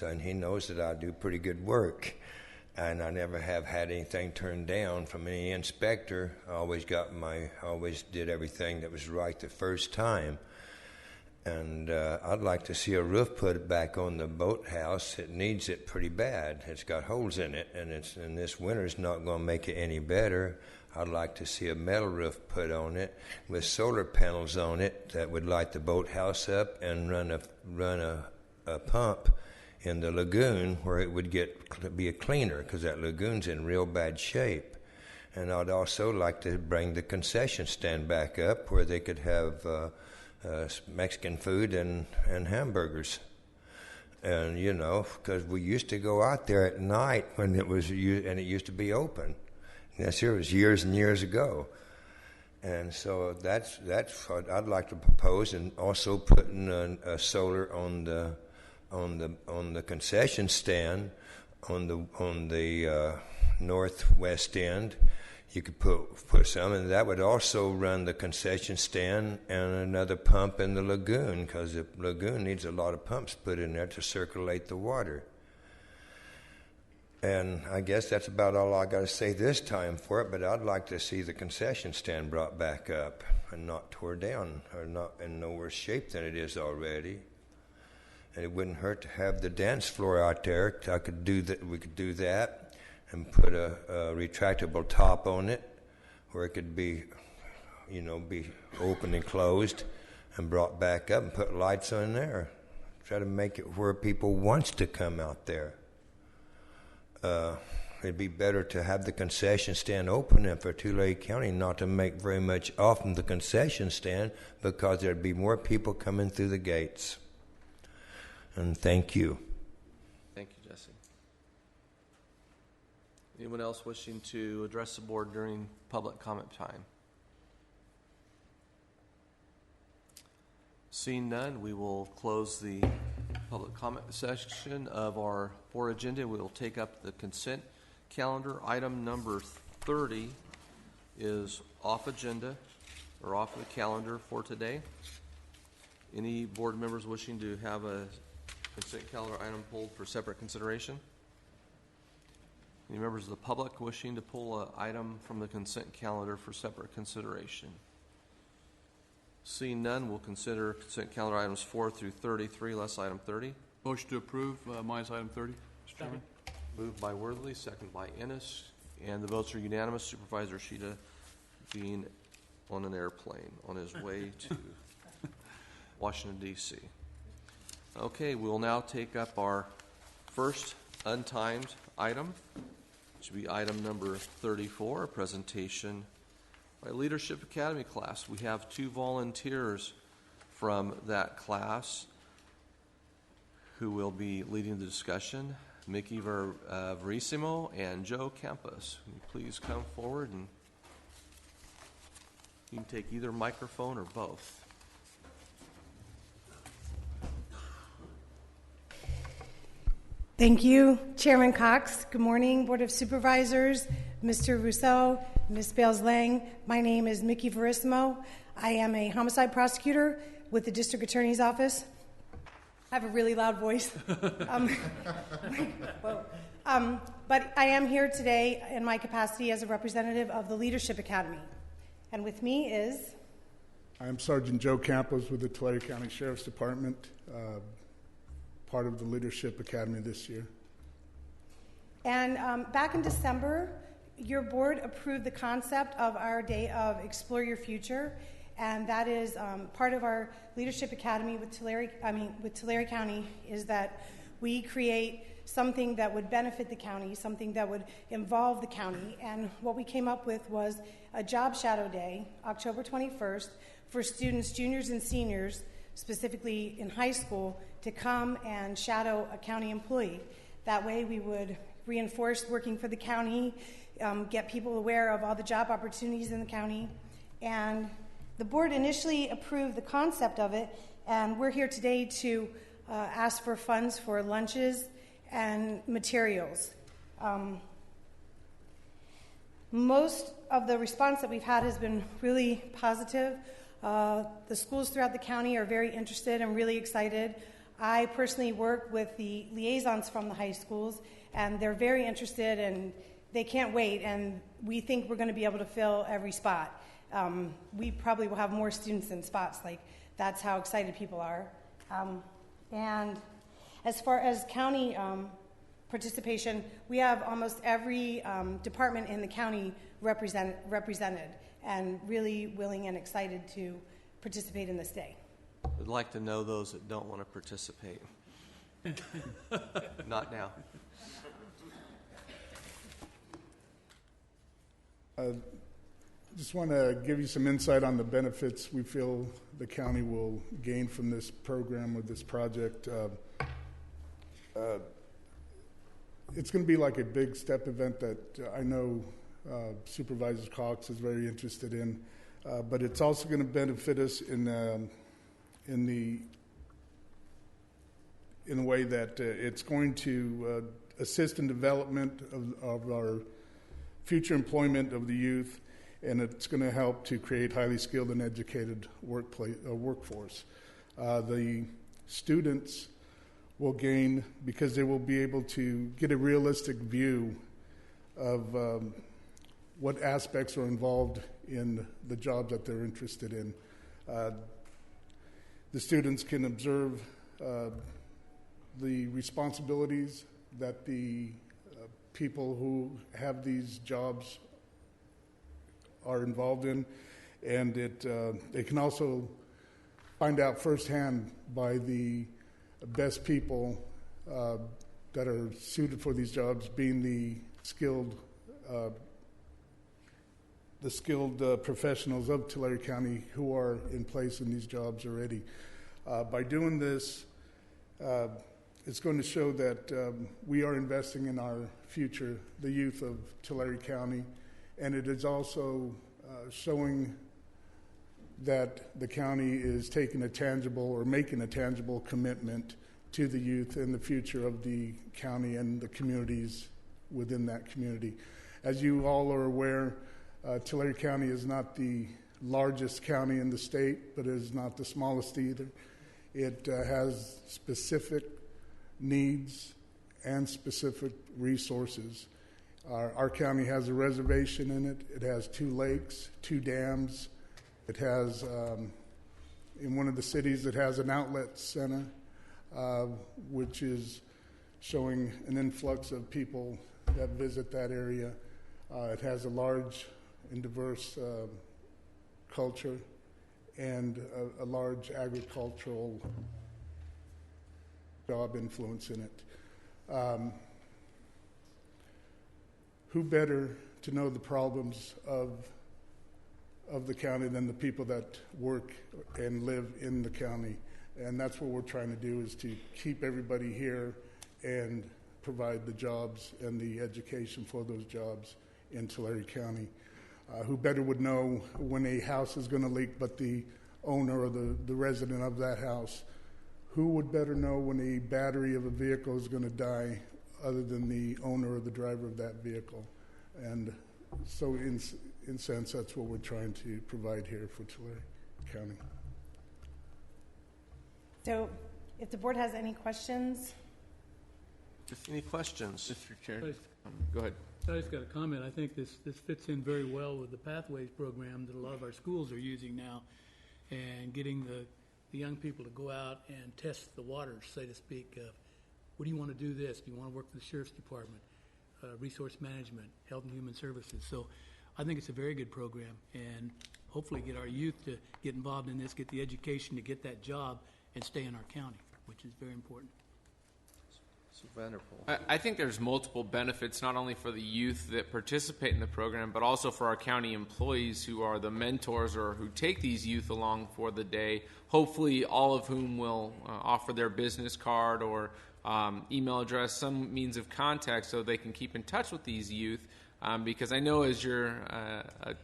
and he knows that I do pretty good work. And I never have had anything turned down from any inspector. I always did everything that was right the first time. And I'd like to see a roof put back on the boathouse. It needs it pretty bad. It's got holes in it, and this winter's not going to make it any better. I'd like to see a metal roof put on it with solar panels on it that would light the boathouse up and run a pump in the lagoon where it would be a cleaner, because that lagoon's in real bad shape. And I'd also like to bring the concession stand back up where they could have Mexican food and hamburgers. And, because we used to go out there at night and it used to be open. Yes, here it was years and years ago. And so that's what I'd like to propose, and also putting a solar on the concession stand on the northwest end. You could put some, and that would also run the concession stand and another pump in the lagoon, because the lagoon needs a lot of pumps put in there to circulate the water. And I guess that's about all I got to say this time for it, but I'd like to see the concession stand brought back up and not tore down, or not in no worse shape than it is already. And it wouldn't hurt to have the dance floor out there. We could do that. And put a retractable top on it where it could be open and closed and brought back up, and put lights on there. Try to make it where people wants to come out there. It'd be better to have the concession stand open and for Tulare County not to make very much off from the concession stand, because there'd be more people coming through the gates. And thank you.
Thank you, Jesse. Anyone else wishing to address the board during public comment time? Seeing none, we will close the public comment section of our board agenda. We will take up the consent calendar. Item number 30 is off agenda, or off the calendar for today. Any board members wishing to have a consent calendar item pulled for separate consideration? Any members of the public wishing to pull an item from the consent calendar for separate consideration? Seeing none, we'll consider consent calendar items 4 through 33, less item 30.
Motion to approve, minus item 30, Mr. Chairman.
Moved by Worthley, second by Ennis, and the votes are unanimous. Supervisor Sheeta being on an airplane on his way to Washington, D.C. Okay, we'll now take up our first untimed item, which will be item number 34, a presentation by Leadership Academy class. We have two volunteers from that class who will be leading the discussion, Mickey Verissimo and Joe Campos. Will you please come forward, and you can take either microphone or both.
Thank you, Chairman Cox. Good morning, Board of Supervisors, Mr. Rousseau, Ms. Bales-Lang. My name is Mickey Verissimo. I am a homicide prosecutor with the District Attorney's Office. I have a really loud voice. But I am here today in my capacity as a representative of the Leadership Academy. And with me is...
I am Sergeant Joe Campos with the Tulare County Sheriff's Department, part of the Leadership Academy this year.
And back in December, your board approved the concept of our day of Explore Your Future, and that is part of our Leadership Academy with Tulare County is that we create something that would benefit the county, something that would involve the county. And what we came up with was a job shadow day, October 21st, for students, juniors and seniors, specifically in high school, to come and shadow a county employee. That way we would reinforce working for the county, get people aware of all the job opportunities in the county. And the board initially approved the concept of it, and we're here today to ask for funds for lunches and materials. Most of the response that we've had has been really positive. The schools throughout the county are very interested and really excited. I personally work with the liaisons from the high schools, and they're very interested and they can't wait, and we think we're going to be able to fill every spot. We probably will have more students than spots. Like, that's how excited people are. And as far as county participation, we have almost every department in the county represented and really willing and excited to participate in this day.
I'd like to know those that don't want to participate. Not now.
Just want to give you some insight on the benefits we feel the county will gain from this program or this project. It's going to be like a big step event that I know Supervisor Cox is very interested in, but it's also going to benefit us in a way that it's going to assist in development of our future employment of the youth, and it's going to help to create highly skilled and educated workforce. The students will gain because they will be able to get a realistic view of what aspects are involved in the jobs that they're interested in. The students can observe the responsibilities that the people who have these jobs are involved in, and they can also find out firsthand by the best people that are suited for these jobs, being the skilled professionals of Tulare County who are in place in these jobs already. By doing this, it's going to show that we are investing in our future, the youth of Tulare County, and it is also showing that the county is taking a tangible or making a tangible commitment to the youth and the future of the county and the communities within that community. As you all are aware, Tulare County is not the largest county in the state, but it is not the smallest either. It has specific needs and specific resources. Our county has a reservation in it. It has 2 lakes, 2 dams. It has, in one of the cities, it has an outlet center, which is showing an influx of people that visit that area. It has a large and diverse culture and a large agricultural job influence in it. Who better to know the problems of of the county than the people that work and live in the county. And that's what we're trying to do, is to keep everybody here and provide the jobs and the education for those jobs in Tulare County. Who better would know when a house is going to leak but the owner or the resident of that house? Who would better know when a battery of a vehicle is going to die other than the owner or the driver of that vehicle? And so in sense, that's what we're trying to provide here for Tulare County.
So if the board has any questions.
Any questions?
Mr. Chair. Go ahead.
I just got a comment. I think this fits in very well with the Pathways program that a lot of our schools are using now, and getting the young people to go out and test the waters, so to speak. What do you want to do this? Do you want to work for the Sheriff's Department, Resource Management, Health and Human Services? So I think it's a very good program, and hopefully get our youth to get involved in this, get the education to get that job, and stay in our county, which is very important.
Wonderful.
I think there's multiple benefits, not only for the youth that participate in the program, but also for our county employees who are the mentors or who take these youth along for the day, hopefully all of whom will offer their business card or email address, some means of contact so they can keep in touch with these youth. Because I know as you're a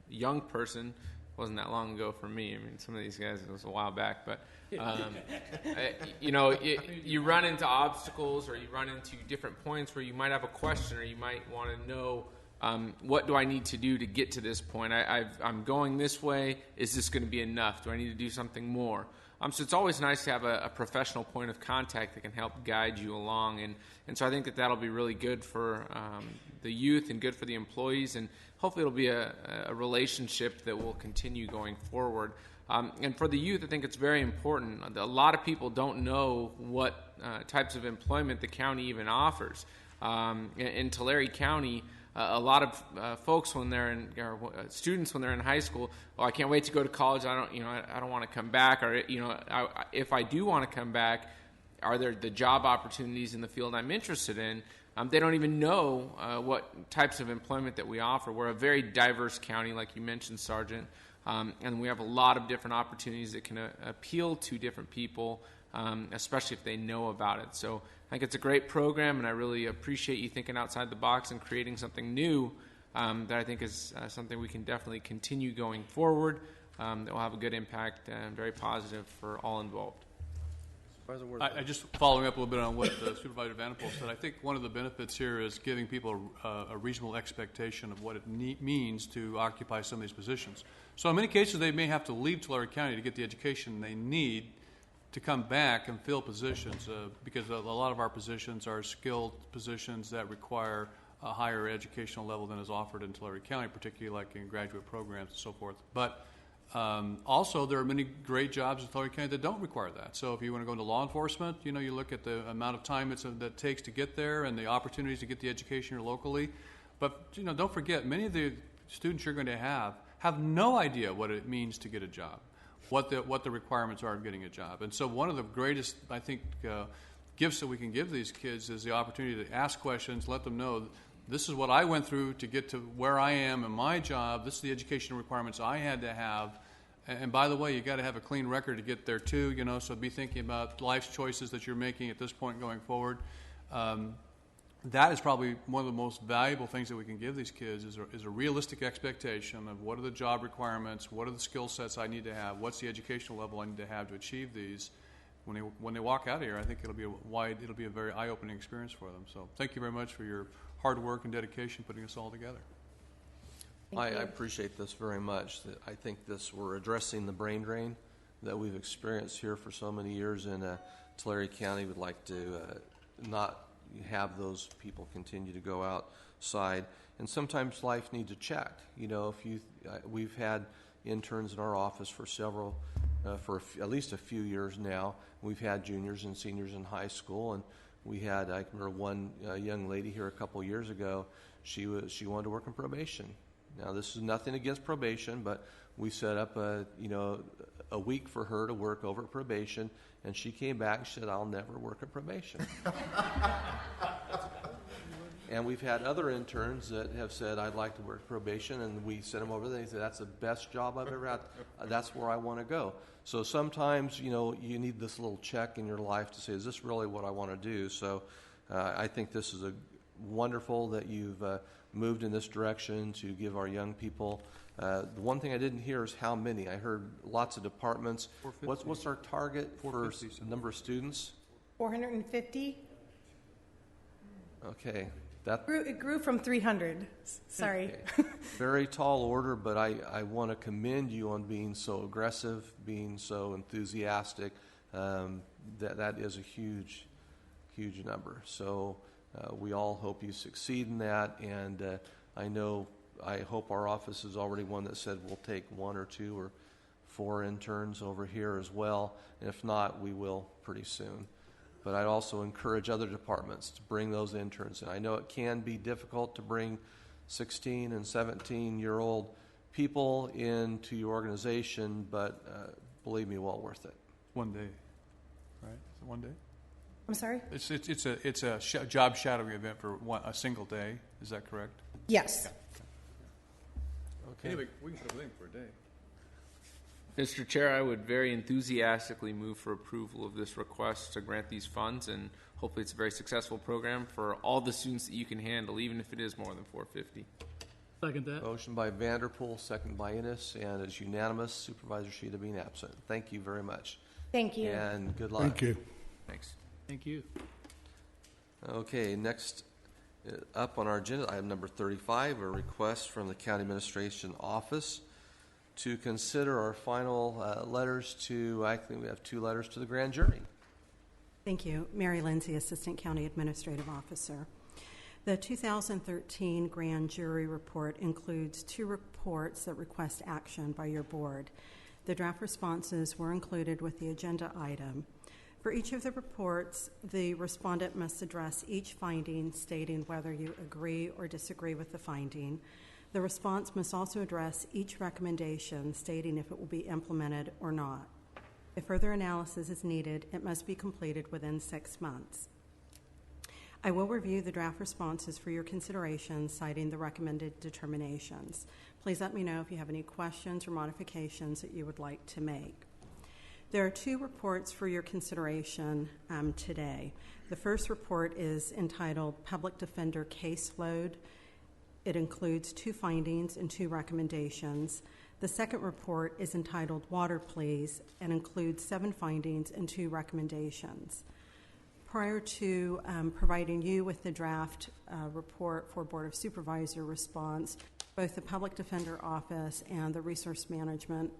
young person, wasn't that long ago for me. I mean, some of these guys, it was a while back, but you run into obstacles, or you run into different points where you might have a question, or you might want to know, what do I need to do to get to this point? I'm going this way. Is this going to be enough? Do I need to do something more? So it's always nice to have a professional point of contact that can help guide you along. And so I think that'll be really good for the youth and good for the employees. And hopefully it'll be a relationship that will continue going forward. And for the youth, I think it's very important. A lot of people don't know what types of employment the county even offers. In Tulare County, a lot of folks when they're in, or students when they're in high school, I can't wait to go to college. I don't want to come back, or if I do want to come back, are there the job opportunities in the field I'm interested in? They don't even know what types of employment that we offer. We're a very diverse county, like you mentioned, Sergeant, and we have a lot of different opportunities that can appeal to different people, especially if they know about it. So I think it's a great program, and I really appreciate you thinking outside the box and creating something new that I think is something we can definitely continue going forward, that will have a good impact and very positive for all involved.
I just following up a little bit on what Supervisor Vanderpool said. I think one of the benefits here is giving people a reasonable expectation of what it means to occupy some of these positions. So in many cases, they may have to leave Tulare County to get the education they need to come back and fill positions, because a lot of our positions are skilled positions that require a higher educational level than is offered in Tulare County, particularly like in graduate programs and so forth. But also, there are many great jobs in Tulare County that don't require that. So if you want to go into law enforcement, you look at the amount of time that takes to get there and the opportunities to get the education here locally. But, don't forget, many of the students you're going to have no idea what it means to get a job, what the requirements are of getting a job. And so one of the greatest, I think, gifts that we can give these kids is the opportunity to ask questions, let them know, this is what I went through to get to where I am in my job. This is the educational requirements I had to have. And by the way, you got to have a clean record to get there too, so be thinking about life's choices that you're making at this point going forward. That is probably one of the most valuable things that we can give these kids is a realistic expectation of what are the job requirements, what are the skill sets I need to have, what's the educational level I need to have to achieve these. When they walk out of here, I think it'll be a very eye-opening experience for them. So thank you very much for your hard work and dedication putting us all together.
I appreciate this very much. I think we're addressing the brain drain that we've experienced here for so many years in Tulare County. We'd like to not have those people continue to go outside. And sometimes life needs a check. We've had interns in our office for at least a few years now. We've had juniors and seniors in high school, and I remember one young lady here a couple years ago. She wanted to work in probation. Now, this is nothing against probation, but we set up a week for her to work over at probation, and she came back and she said, I'll never work at probation. And we've had other interns that have said, I'd like to work probation, and we send them over there, and they say, that's the best job I've ever had. That's where I want to go. So sometimes, you know, you need this little check in your life to say, is this really what I want to do? So I think this is wonderful that you've moved in this direction to give our young people. The one thing I didn't hear is how many. I heard lots of departments. What's our target for number of students?
450.
Okay.
It grew from 300. Sorry.
Okay. Very tall order, but I want to commend you on being so aggressive, being so enthusiastic. That is a huge number. So we all hope you succeed in that, and I hope our office is already one that said we'll take 1 or 2 or 4 interns over here as well. And if not, we will pretty soon. But I'd also encourage other departments to bring those interns in. I know it can be difficult to bring 16 and 17-year-old people into your organization, but believe me, well worth it.
One day, right? Is it one day?
I'm sorry?
It's a job shadowing event for a single day. Is that correct?
Yes.
Okay.
Anyway, we can put a link for a day.
Mr. Chair, I would very enthusiastically move for approval of this request to grant these funds, and hopefully it's a very successful program for all the students that you can handle, even if it is more than 450.
Second that.
Motion by Vanderpool, second by Innes, and it's unanimous. Supervisor Sheeta being absent. Thank you very much.
Thank you.
And good luck.
Thank you.
Thanks.
Thank you.
Okay, next up on our agenda, item number 35, a request from the County Administration Office to consider our final letters to, I think we have 2 letters to the grand jury.
Thank you. Mary Lindsay, Assistant County Administrative Officer. The 2013 grand jury report includes 2 reports that request action by your board. The draft responses were included with the agenda item. For each of the reports, the respondent must address each finding, stating whether you agree or disagree with the finding. The response must also address each recommendation, stating if it will be implemented or not. If further analysis is needed, it must be completed within 6 months. I will review the draft responses for your consideration, citing the recommended determinations. Please let me know if you have any questions or modifications that you would like to make. There are 2 reports for your consideration today. The first report is entitled Public Defender Caseload. It includes 2 findings and 2 recommendations. The second report is entitled Water Please and includes 7 findings and 2 recommendations. Prior to providing you with the draft report for Board of Supervisor response, both the Public Defender Office and the Resource Management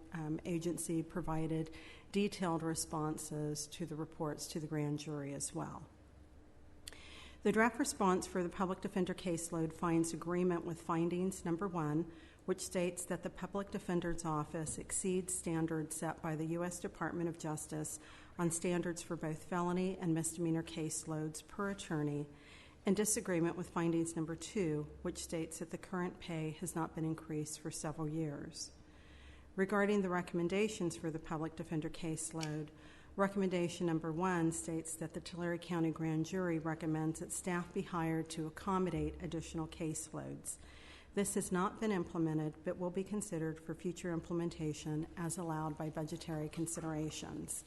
Agency provided detailed responses to the reports to the grand jury as well. The draft response for the Public Defender Caseload finds agreement with findings number 1, which states that the Public Defender's Office exceeds standards set by the U.S. Department of Justice on standards for both felony and misdemeanor caseloads per attorney, and disagreement with findings number 2, which states that the current pay has not been increased for several years. Regarding the recommendations for the Public Defender Caseload, recommendation number 1 states that the Tulare County Grand Jury recommends that staff be hired to accommodate additional caseloads. This has not been implemented, but will be considered for future implementation as allowed by budgetary considerations.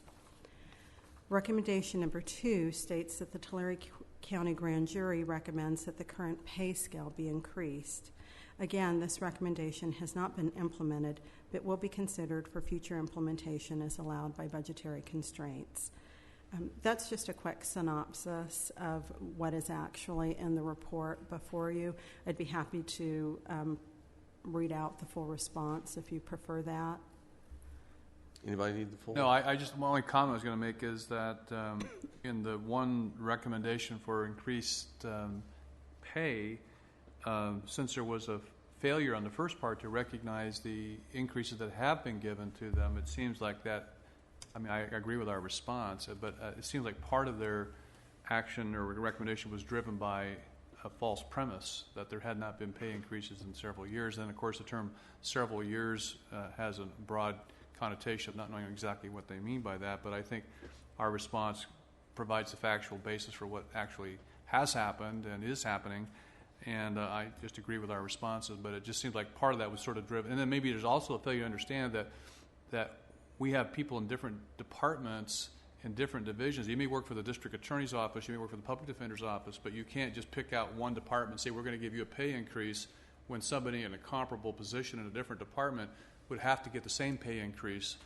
Recommendation number 2 states that the Tulare County Grand Jury recommends that the current pay scale be increased. Again, this recommendation has not been implemented, but will be considered for future implementation as allowed by budgetary constraints. That's just a quick synopsis of what is actually in the report before you. I'd be happy to read out the full response if you prefer that.
Anybody need the full?
No, my only comment I was going to make is that in the one recommendation for increased pay, since there was a failure on the first part to recognize the increases that have been given to them, it seems like that, I mean, I agree with our response, but it seems like part of their action or recommendation was driven by a false premise that there had not been pay increases in several years. And, of course, the term several years has a broad connotation of not knowing exactly what they mean by that, but I think our response provides the factual basis for what actually has happened and is happening, And I just agree with our responses, but it just seems like part of that was sort of driven. And then maybe there's also a failure to understand that we have people in different departments in different divisions. You may work for the district attorney's office, you may work for the public defender's office, but you can't just pick out one department and say we're going to give you a pay increase when somebody in a comparable position in a different department would have to get the same pay increase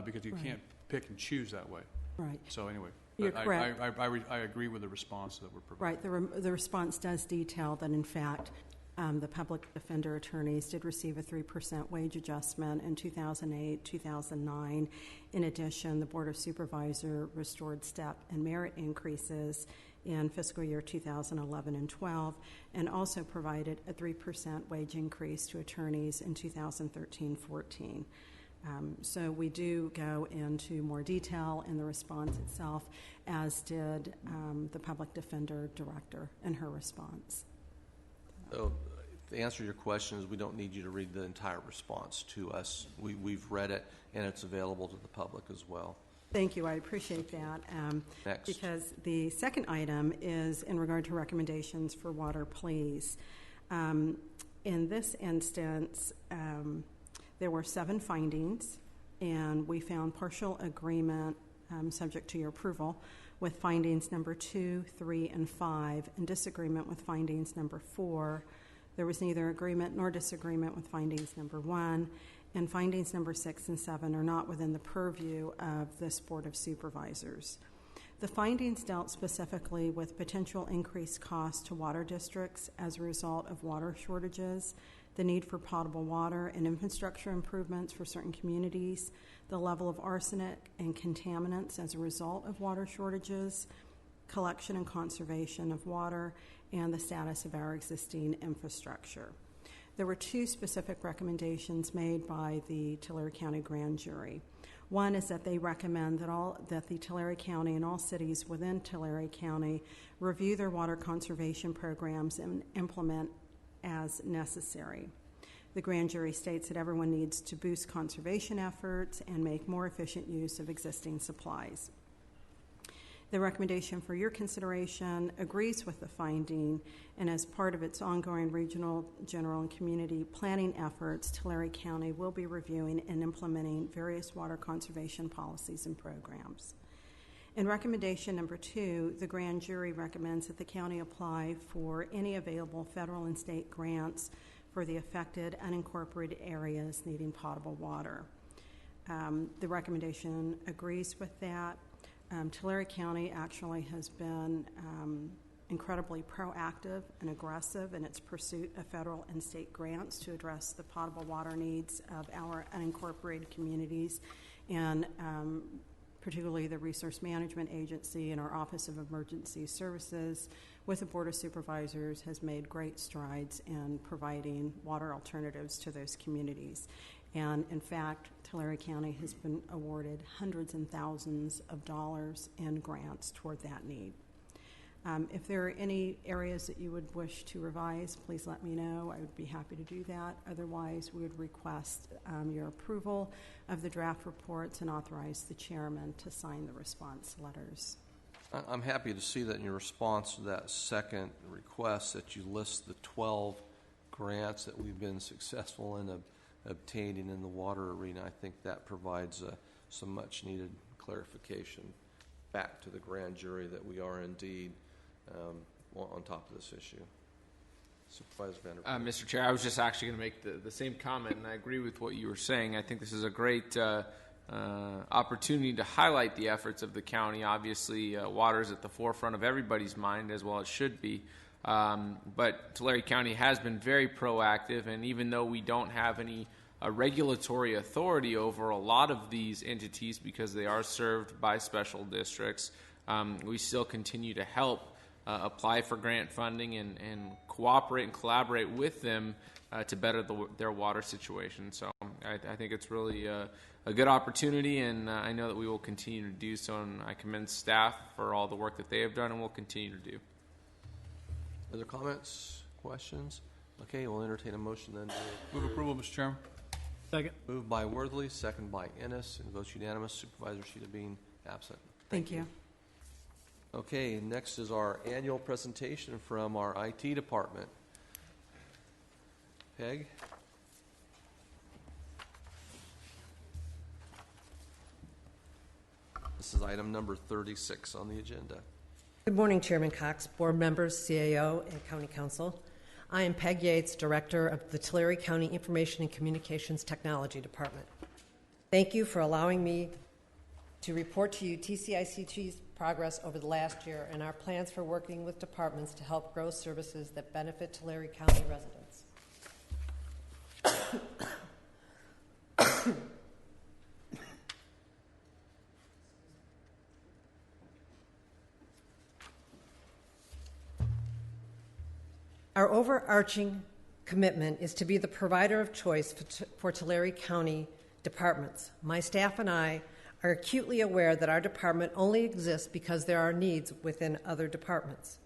because you can't pick and choose that way.
Right.
So anyway,
You're correct.
I agree with the response that we're providing.
Right. The response does detail that, in fact, the public defender attorneys did receive a 3% wage adjustment in 2008, 2009. In addition, the Board of Supervisors restored step and merit increases in fiscal year 2011 and 12, and also provided a 3% wage increase to attorneys in 2013-14. So we do go into more detail in the response itself, as did the public defender director in her response.
So the answer to your question is we don't need you to read the entire response to us. We've read it, and it's available to the public as well.
Thank you. I appreciate that.
Next.
Because the second item is in regard to recommendations for water pleas. In this instance, there were 7 findings, and we found partial agreement, subject to your approval, with findings number 2, 3, and 5, and disagreement with findings number 4. There was neither agreement nor disagreement with findings number 1, and findings number 6 and 7 are not within the purview of this Board of Supervisors. The findings dealt specifically with potential increased costs to water districts as a result of water shortages, the need for potable water and infrastructure improvements for certain communities, the level of arsenic and contaminants as a result of water shortages, collection and conservation of water, and the status of our existing infrastructure. There were 2 specific recommendations made by the Tulare County Grand Jury. One is that they recommend that the Tulare County and all cities within Tulare County review their water conservation programs and implement as necessary. The grand jury states that everyone needs to boost conservation efforts and make more efficient use of existing supplies. The recommendation for your consideration agrees with the finding, and as part of its ongoing regional, general, and community planning efforts, Tulare County will be reviewing and implementing various water conservation policies and programs. In recommendation number 2, the grand jury recommends that the county apply for any available federal and state grants for the affected unincorporated areas needing potable water. The recommendation agrees with that. Tulare County actually has been incredibly proactive and aggressive in its pursuit of federal and state grants to address the potable water needs of our unincorporated communities, and particularly the Resource Management Agency and our Office of Emergency Services with the Board of Supervisors has made great strides in providing water alternatives to those communities. And in fact, Tulare County has been awarded hundreds and thousands of dollars in grants toward that need. If there are any areas that you would wish to revise, please let me know. I would be happy to do that. Otherwise, we would request your approval of the draft reports and authorize the chairman to sign the response letters.
I'm happy to see that in your response to that second request that you list the 12 grants that we've been successful in obtaining in the water arena. I think that provides some much needed clarification back to the grand jury that we are indeed on top of this issue. Supervisor Vanderbilt.
Mr. Chair, I was just actually going to make the same comment, and I agree with what you were saying. I think this is a great opportunity to highlight the efforts of the county. Obviously, water is at the forefront of everybody's mind, as well it should be. But Tulare County has been very proactive, and even though we don't have any regulatory authority over a lot of these entities because they are served by special districts, we still continue to help apply for grant funding and cooperate and collaborate with them to better their water situation. So I think it's really a good opportunity, and I know that we will continue to do so, and I commend staff for all the work that they have done and will continue to do.
Other comments, questions? Okay, we'll entertain a motion then.
Move approval, Mr. Chairman.
Second.
Moved by Worthley, second by Ennis, and votes unanimous. Supervisor Sheeta being absent.
Thank you.
Okay, next is our annual presentation from our IT department. Peg. This is item number 36 on the agenda.
Good morning, Chairman Cox, board members, CAO, and County Council. I am Peg Yates, Director of the Tulare County Information and Communications Technology Department. Thank you for allowing me to report to you TCICT's progress over the last year and our plans for working with departments to help grow services that benefit Tulare County residents. Our overarching commitment is to be the provider of choice for Tulare County departments. My staff and I are acutely aware that our department only exists because there are needs within other departments.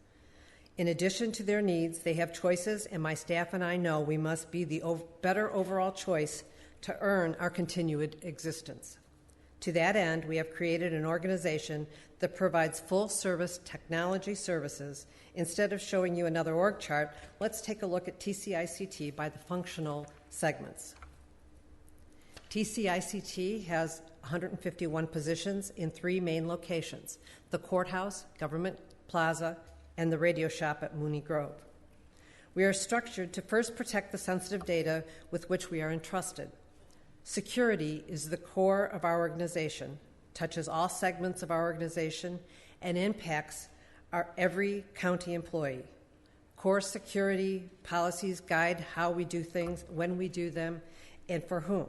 In addition to their needs, they have choices, and my staff and I know we must be the better overall choice to earn our continued existence. To that end, we have created an organization that provides full-service technology services. Instead of showing you another org chart, let's take a look at TCICT by the functional segments. TCICT has 151 positions in 3 main locations: the courthouse, government plaza, and the radio shop at Mooney Grove. We are structured to first protect the sensitive data with which we are entrusted. Security is the core of our organization, touches all segments of our organization, and impacts our every county employee. Core security policies guide how we do things, when we do them, and for whom.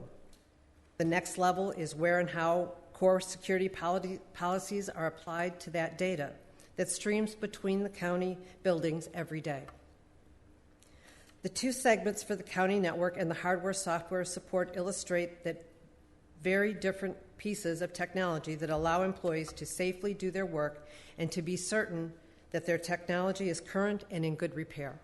The next level is where and how core security policies are applied to that data that streams between the county buildings every day. The 2 segments for the county network and the hardware-software support illustrate that very different pieces of technology that allow employees to safely do their work and to be certain that their technology is current and in good repair.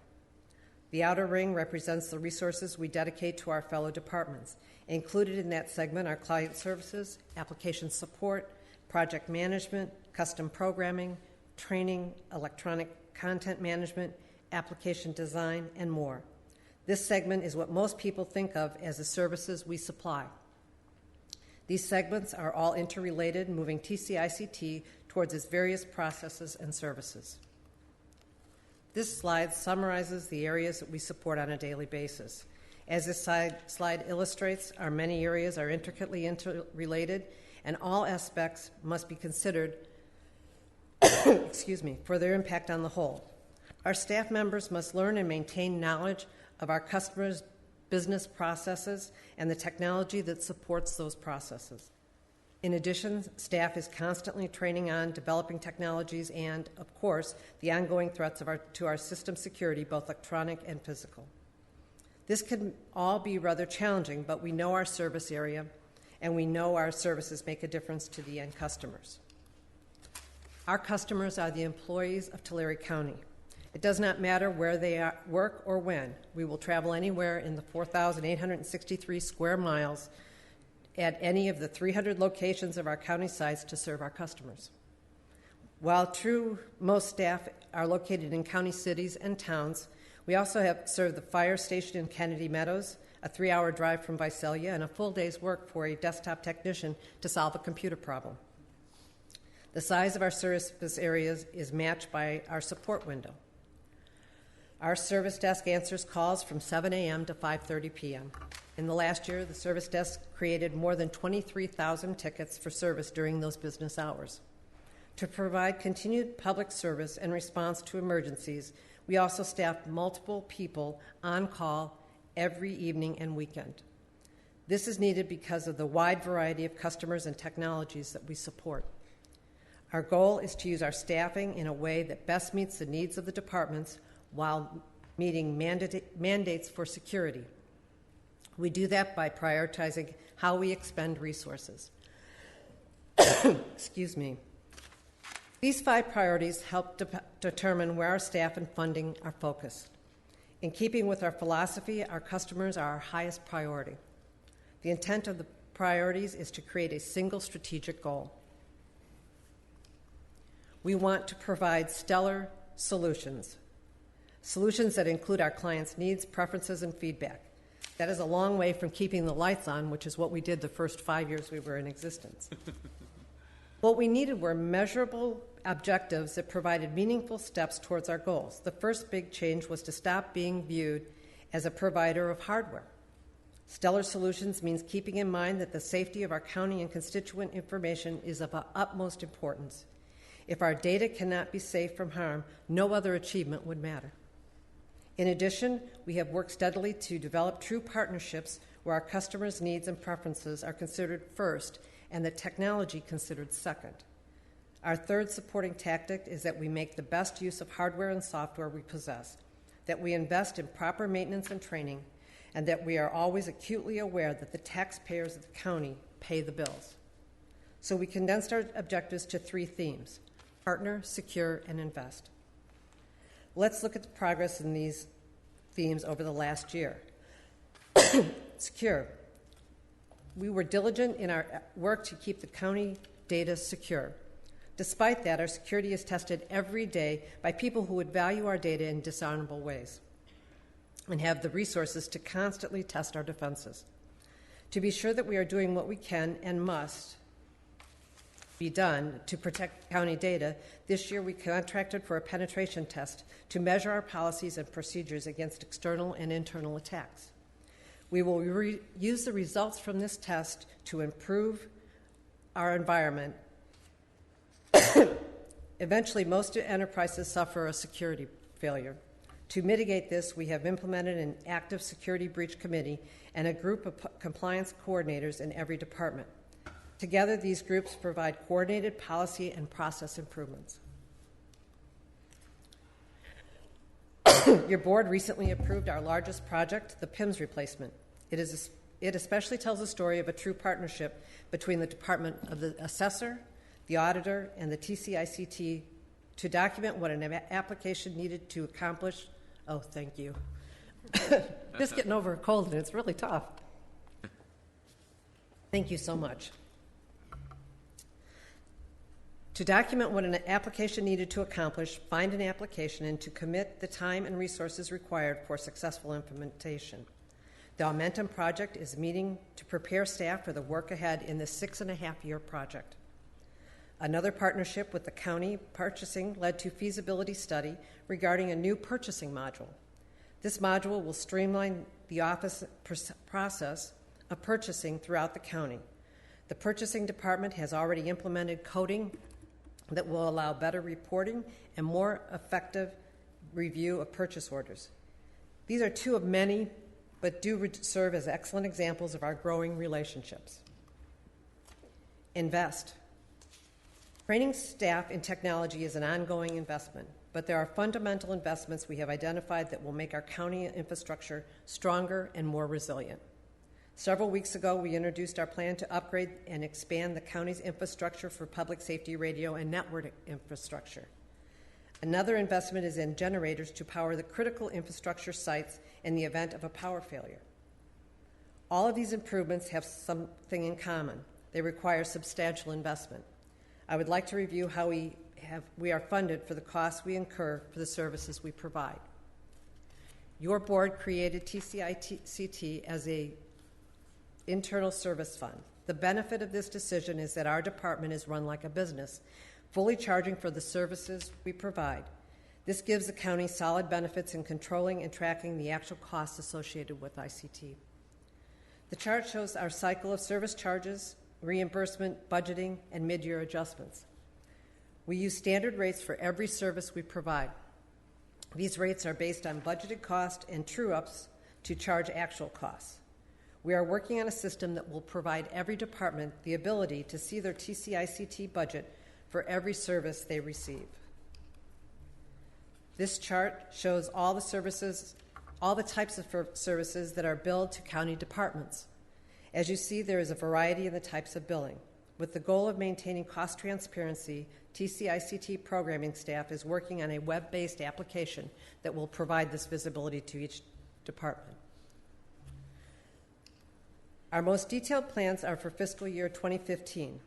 The outer ring represents the resources we dedicate to our fellow departments. Included in that segment are client services, application support, project management, custom programming, training, electronic content management, application design, and more. This segment is what most people think of as the services we supply. These segments are all interrelated, moving TCICT towards its various processes and services. This slide summarizes the areas that we support on a daily basis. As this slide illustrates, our many areas are intricately interrelated, and all aspects must be considered for their impact on the whole. Our staff members must learn and maintain knowledge of our customers' business processes and the technology that supports those processes. In addition, staff is constantly training on developing technologies and, of course, the ongoing threats to our system security, both electronic and physical. This can all be rather challenging, but we know our service area, and we know our services make a difference to the end customers. Our customers are the employees of Tulare County. It does not matter where they work or when. We will travel anywhere in the 4,863 square miles at any of the 300 locations of our county sites to serve our customers. While true, most staff are located in county cities and towns, we also serve the fire station in Kennedy Meadows, a 3-hour drive from Visalia, and a full day's work for a desktop technician to solve a computer problem. The size of our service areas is matched by our support window. Our service desk answers calls from 7 a.m. to 5:30 p.m. In the last year, the service desk created more than 23,000 tickets for service during those business hours. To provide continued public service and response to emergencies, we also staffed multiple people on call every evening and weekend. This is needed because of the wide variety of customers and technologies that we support. Our goal is to use our staffing in a way that best meets the needs of the departments while meeting mandates for security. We do that by prioritizing how we expend resources. Excuse me. These 5 priorities help determine where our staff and funding are focused. In keeping with our philosophy, our customers are our highest priority. The intent of the priorities is to create a single strategic goal. We want to provide stellar solutions that include our clients' needs, preferences, and feedback. That is a long way from keeping the lights on, which is what we did the first 5 years we were in existence. What we needed were measurable objectives that provided meaningful steps towards our goals. The first big change was to stop being viewed as a provider of hardware. Stellar Solutions means keeping in mind that the safety of our county and constituent information is of utmost importance. If our data cannot be safe from harm, no other achievement would matter. In addition, we have worked steadily to develop true partnerships where our customers' needs and preferences are considered first and the technology considered second. Our third supporting tactic is that we make the best use of hardware and software we possess, that we invest in proper maintenance and training, and that we are always acutely aware that the taxpayers of the county pay the bills. So we condensed our objectives to 3 themes: partner, secure, and invest. Let's look at the progress in these themes over the last year. Secure. We were diligent in our work to keep the county data secure. Despite that, our security is tested every day by people who would value our data in dishonorable ways and have the resources to constantly test our defenses. To be sure that we are doing what we can and must be done to protect county data, this year we contracted for a penetration test to measure our policies and procedures against external and internal attacks. We will use the results from this test to improve our environment. Eventually, most enterprises suffer a security failure. To mitigate this, we have implemented an active security breach committee and a group of compliance coordinators in every department. Together, these groups provide coordinated policy and process improvements. Your board recently approved our largest project, the PIMS replacement. It especially tells a story of a true partnership between the Department of the Assessor, the Auditor, and the TCICT to document what an application needed to accomplish. Oh, thank you. Just getting over a cold, and it's really tough. Thank you so much. To document what an application needed to accomplish, find an application, and to commit the time and resources required for successful implementation. The Aumentum project is meeting to prepare staff for the work ahead in this 6.5-year project. Another partnership with the county purchasing led to feasibility study regarding a new purchasing module. This module will streamline the office process of purchasing throughout the county. The purchasing department has already implemented coding that will allow better reporting and more effective review of purchase orders. These are 2 of many, but do serve as excellent examples of our growing relationships. Invest. Training staff in technology is an ongoing investment, but there are fundamental investments we have identified that will make our county infrastructure stronger and more resilient. Several weeks ago, we introduced our plan to upgrade and expand the county's infrastructure for public safety radio and network infrastructure. Another investment is in generators to power the critical infrastructure sites in the event of a power failure. All of these improvements have something in common. They require substantial investment. I would like to review how we are funded for the costs we incur for the services we provide. Your board created TCICT as an internal service fund. The benefit of this decision is that our department is run like a business, fully charging for the services we provide. This gives the county solid benefits in controlling and tracking the actual costs associated with ICT. The chart shows our cycle of service charges, reimbursement, budgeting, and mid-year adjustments. We use standard rates for every service we provide. These rates are based on budgeted cost and true-ups to charge actual costs. We are working on a system that will provide every department the ability to see their TCICT budget for every service they receive. This chart shows all the types of services that are billed to county departments. As you see, there is a variety in the types of billing. With the goal of maintaining cost transparency, TCICT programming staff is working on a web-based application that will provide this visibility to each department. Our most detailed plans are for fiscal year 2015.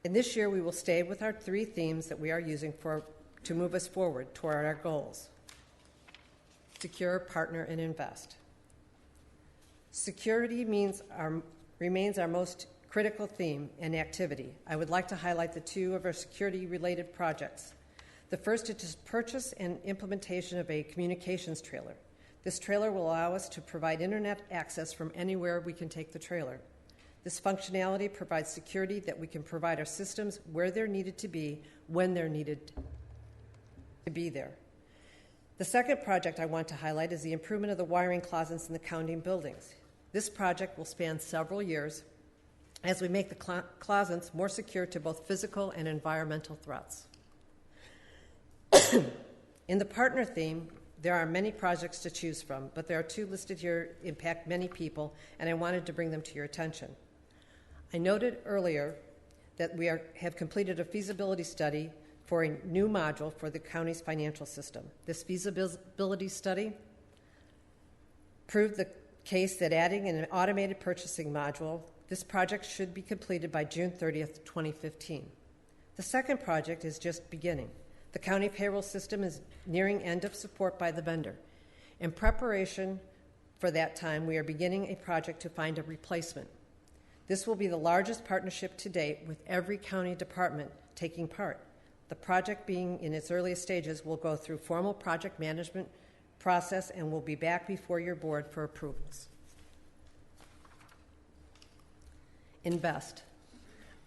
In this year, we will stay with our 3 themes that we are using to move us forward toward our goals: secure, partner, and invest. Security remains our most critical theme and activity. I would like to highlight the two of our security-related projects. The first is the purchase and implementation of a communications trailer. This trailer will allow us to provide internet access from anywhere we can take the trailer. This functionality provides security that we can provide our systems where they're needed to be, when they're needed to be there. The second project I want to highlight is the improvement of the wiring closets in the county buildings. This project will span several years as we make the closets more secure to both physical and environmental threats. In the partner theme, there are many projects to choose from, but there are two listed here that impact many people, and I wanted to bring them to your attention. I noted earlier that we have completed a feasibility study for a new module for the county's financial system. This feasibility study proved the case that adding an automated purchasing module, this project should be completed by June 30th, 2015. The second project is just beginning. The county payroll system is nearing end of support by the vendor. In preparation for that time, we are beginning a project to find a replacement. This will be the largest partnership to date, with every county department taking part. The project, being in its earliest stages, will go through formal project management process and will be back before your board for approvals. Invest.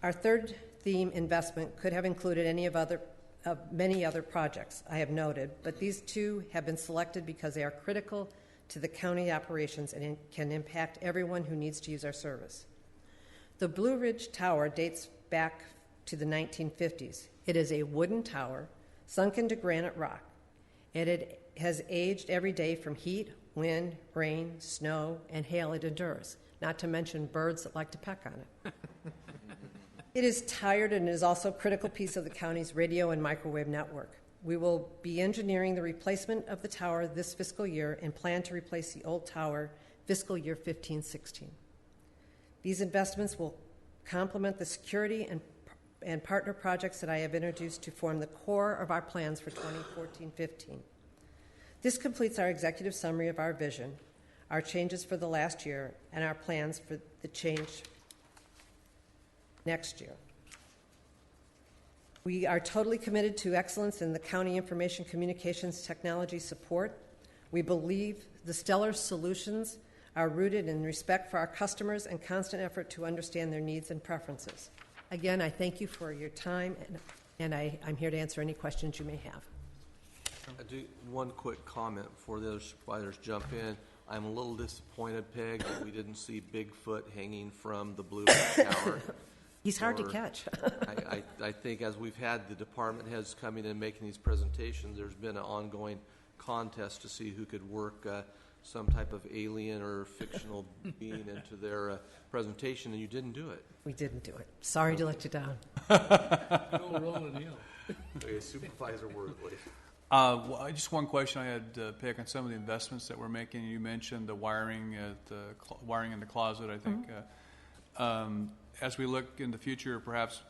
Our third theme, investment, could have included any of many other projects I have noted, but these two have been selected because they are critical to the county operations and can impact everyone who needs to use our service. The Blue Ridge Tower dates back to the 1950s. It is a wooden tower sunk into granite rock, and it has aged every day from heat, wind, rain, snow, and hail it endures, not to mention birds that like to peck on it. It is tired and is also a critical piece of the county's radio and microwave network. We will be engineering the replacement of the tower this fiscal year and plan to replace the old tower fiscal year 15-16. These investments will complement the security and partner projects that I have introduced to form the core of our plans for 2014-15. This completes our executive summary of our vision, our changes for the last year, and our plans for the change next year. We are totally committed to excellence in the county information communications technology support. We believe the stellar solutions are rooted in respect for our customers and constant effort to understand their needs and preferences. Again, I thank you for your time, and I'm here to answer any questions you may have.
I do one quick comment before the other supervisors jump in. I'm a little disappointed, Peg, that we didn't see Bigfoot hanging from the Blue Ridge Tower.
He's hard to catch.
I think as we've had the department heads coming in and making these presentations, there's been an ongoing contest to see who could work some type of alien or fictional being into their presentation, and you didn't do it.
We didn't do it. Sorry to let you down.
Okay, Supervisor Worthley.
Just one question I had, Peg, on some of the investments that we're making. You mentioned the wiring wiring in the closet, I think. Mm-hmm. As we look in the future, perhaps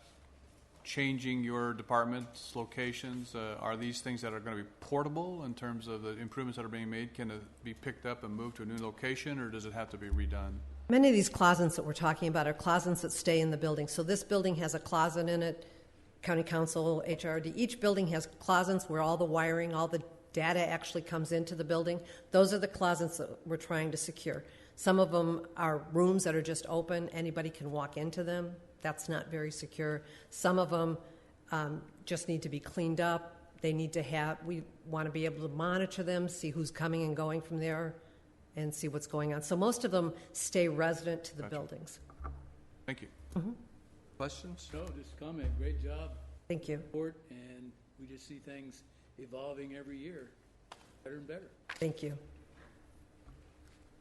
changing your department's locations, are these things that are going to be portable in terms of the improvements that are being made? Can it be picked up and moved to a new location, or does it have to be redone?
Many of these closets that we're talking about are closets that stay in the building. So this building has a closet in it, County Council, HRD. Each building has closets where all the wiring, all the data actually comes into the building. Those are the closets that we're trying to secure. Some of them are rooms that are just open. Anybody can walk into them. That's not very secure. Some of them just need to be cleaned up. We want to be able to monitor them, see who's coming and going from there, and see what's going on. So most of them stay resident to the buildings.
Thank you.
Mm-hmm.
Questions?
No, just comment. Great job.
Thank you.
And we just see things evolving every year, better and better.
Thank you.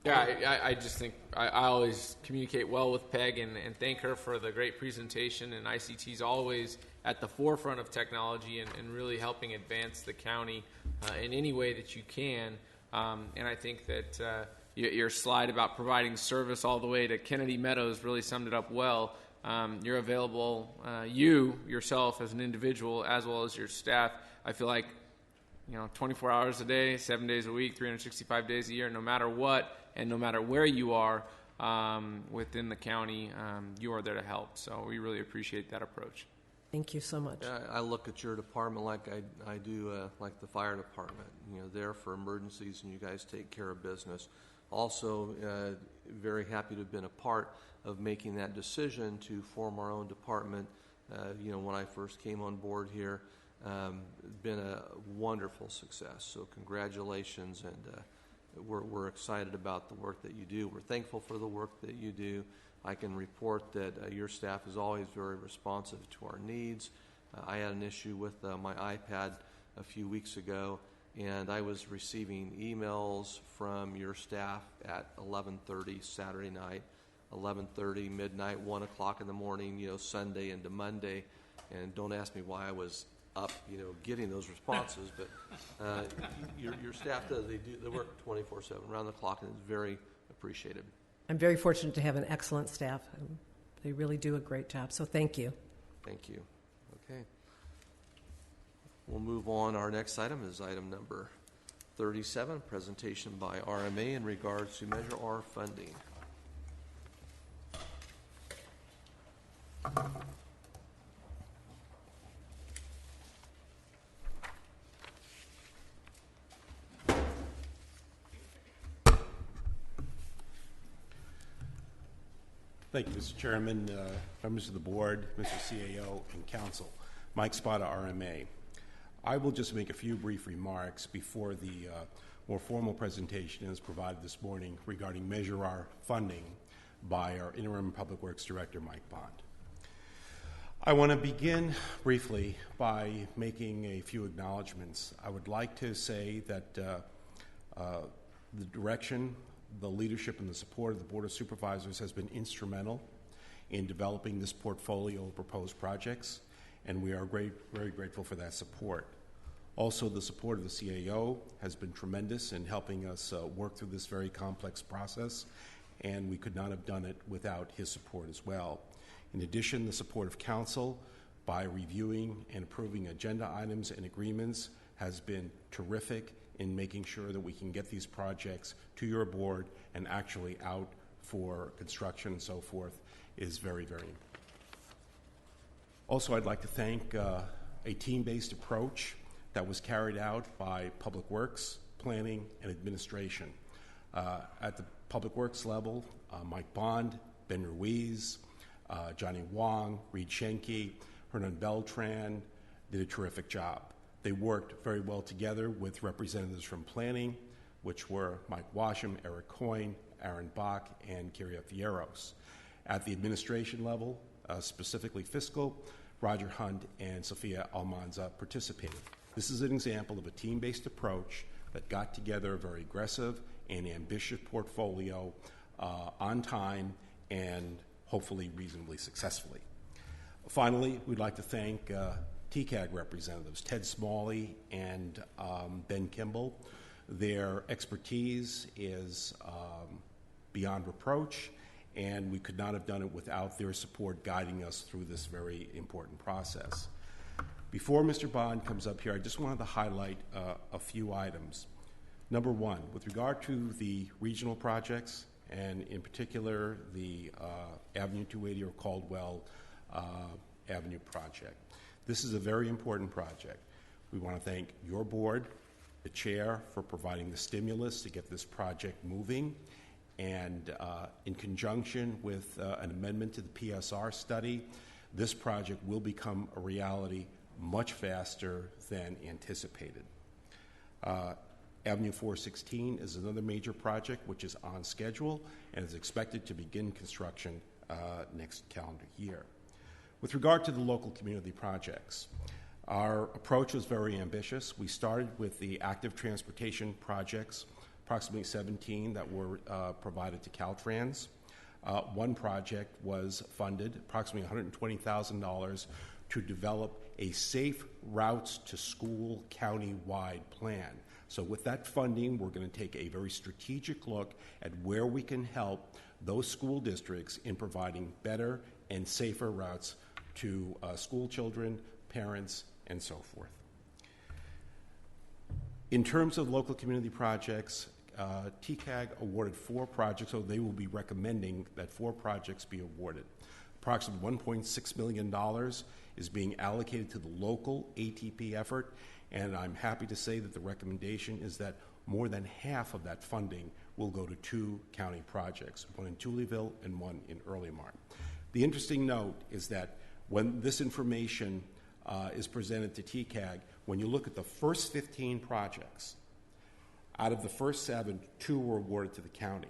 Yeah, I just think I always communicate well with Peg and thank her for the great presentation. And ICT's always at the forefront of technology and really helping advance the county in any way that you can. And I think that your slide about providing service all the way to Kennedy Meadows really summed it up well. You're available, you yourself as an individual, as well as your staff. I feel like 24 hours a day, 7 days a week, 365 days a year, no matter what, and no matter where you are within the county, you are there to help. So we really appreciate that approach.
Thank you so much.
Yeah, I look at your department like I do like the fire department. There for emergencies, and you guys take care of business. Also, very happy to have been a part of making that decision to form our own department. When I first came on board here, been a wonderful success. So congratulations, and we're excited about the work that you do. We're thankful for the work that you do. I can report that your staff is always very responsive to our needs. I had an issue with my iPad a few weeks ago, and I was receiving emails from your staff at 11:30 Saturday night, 11:30, midnight, 1 o'clock in the morning, Sunday into Monday. And don't ask me why I was up, getting those responses. But your staff does. They work 24/7, around the clock, and it's very appreciated.
I'm very fortunate to have an excellent staff. They really do a great job, so thank you.
Thank you. Okay. We'll move on. Our next item is item number 37, presentation by RMA in regards to Measure R funding.
Thank you, Mr. Chairman, members of the board, Mr. CAO, and council. Mike Spada, RMA. I will just make a few brief remarks before the more formal presentation is provided this morning regarding Measure R funding by our interim Public Works Director, Mike Bond. I want to begin briefly by making a few acknowledgments. I would like to say that the direction, the leadership, and the support of the Board of Supervisors has been instrumental in developing this portfolio of proposed projects, and we are very grateful for that support. Also, the support of the CAO has been tremendous in helping us work through this very complex process, and we could not have done it without his support as well. In addition, the support of council by reviewing and approving agenda items and agreements has been terrific in making sure that we can get these projects to your board and actually out for construction and so forth is very important. Also, I'd like to thank a team-based approach that was carried out by Public Works, Planning, and Administration. At the Public Works level, Mike Bond, Ben Ruiz, Johnny Wong, Reed Schenke, Hernan Beltran did a terrific job. They worked very well together with representatives from planning, which were Mike Washam, Eric Coyne, Aaron Bach, and Kyria Fierros. At the administration level, specifically fiscal, Roger Hunt and Sophia Almanza participated. This is an example of a team-based approach that got together a very aggressive and ambitious portfolio on time and hopefully reasonably successfully. Finally, we'd like to thank TCAG representatives, Ted Smalley and Ben Kimball. Their expertise is beyond reproach, and we could not have done it without their support guiding us through this very important process. Before Mr. Bond comes up here, I just wanted to highlight a few items. Number one, with regard to the regional projects, and in particular the Avenue 280 or Caldwell Avenue project. This is a very important project. We want to thank your board, the chair, for providing the stimulus to get this project moving. And in conjunction with an amendment to the PSR study, this project will become a reality much faster than anticipated. Avenue 416 is another major project which is on schedule and is expected to begin construction next calendar year. With regard to the local community projects, our approach was very ambitious. We started with the active transportation projects, approximately 17 that were provided to Caltrans. One project was funded, approximately $120,000, to develop a safe routes to school county-wide plan. So with that funding, we're going to take a very strategic look at where we can help those school districts in providing better and safer routes to school children, parents, and so forth. In terms of local community projects, TCAG awarded 4 projects, so they will be recommending that 4 projects be awarded. Approximately $1.6 million is being allocated to the local ATP effort, and I'm happy to say that the recommendation is that more than half of that funding will go to 2 county projects, one in Tullyville and one in Early-Mart. The interesting note is that when this information is presented to TCAG, when you look at the first 15 projects, out of the first 7, 2 were awarded to the county.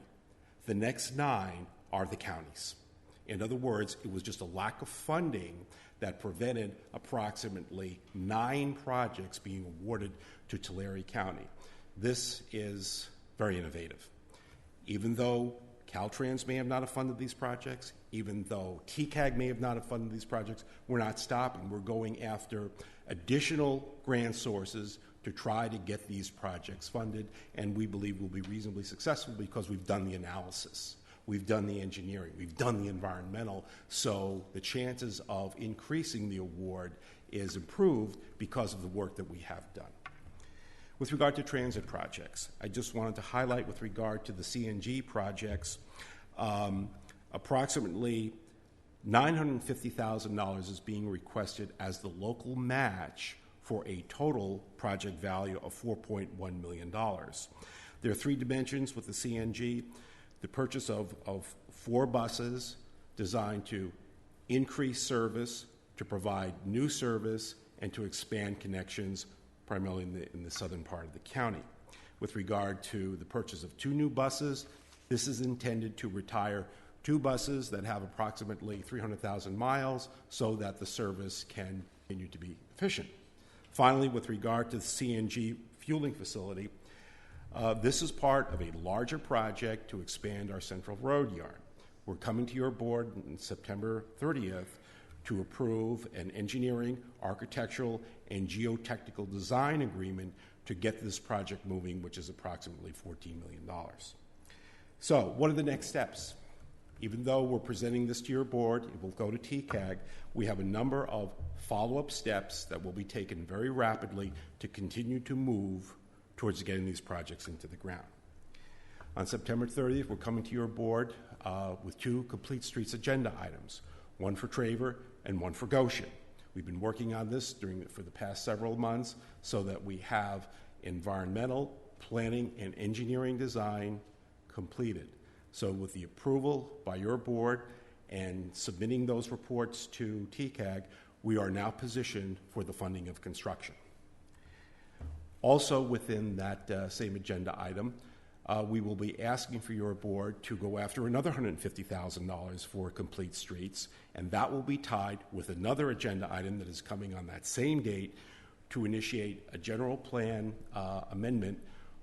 The next 9 are the counties. In other words, it was just a lack of funding that prevented approximately 9 projects being awarded to Tulare County. This is very innovative. Even though Caltrans may have not have funded these projects, even though TCAG may have not have funded these projects, we're not stopping. We're going after additional grant sources to try to get these projects funded, and we believe we'll be reasonably successful because we've done the analysis. We've done the engineering, we've done the environmental, so the chances of increasing the award is improved because of the work that we have done. With regard to transit projects, I just wanted to highlight with regard to the CNG projects, approximately $950,000 is being requested as the local match for a total project value of $4.1 million. There are 3 dimensions with the CNG. The purchase of 4 buses designed to increase service, to provide new service, and to expand connections primarily in the southern part of the county. With regard to the purchase of 2 new buses, this is intended to retire 2 buses that have approximately 300,000 miles so that the service can continue to be efficient. Finally, with regard to the CNG fueling facility, this is part of a larger project to expand our Central Road Yard. We're coming to your board on September 30th to approve an engineering, architectural, and geotechnical design agreement to get this project moving, which is approximately $14 million. So, what are the next steps? Even though we're presenting this to your board, it will go to TCAG, we have a number of follow-up steps that will be taken very rapidly to continue to move towards getting these projects into the ground. On September 30th, we're coming to your board with 2 complete streets agenda items, one for Traver and one for Goshen. We've been working on this for the past several months so that we have environmental, planning, and engineering design completed. So with the approval by your board and submitting those reports to TCAG, we are now positioned for the funding of construction. Also within that same agenda item, we will be asking for your board to go after another $150,000 for complete streets, and that will be tied with another agenda item that is coming on that same date to initiate a general plan amendment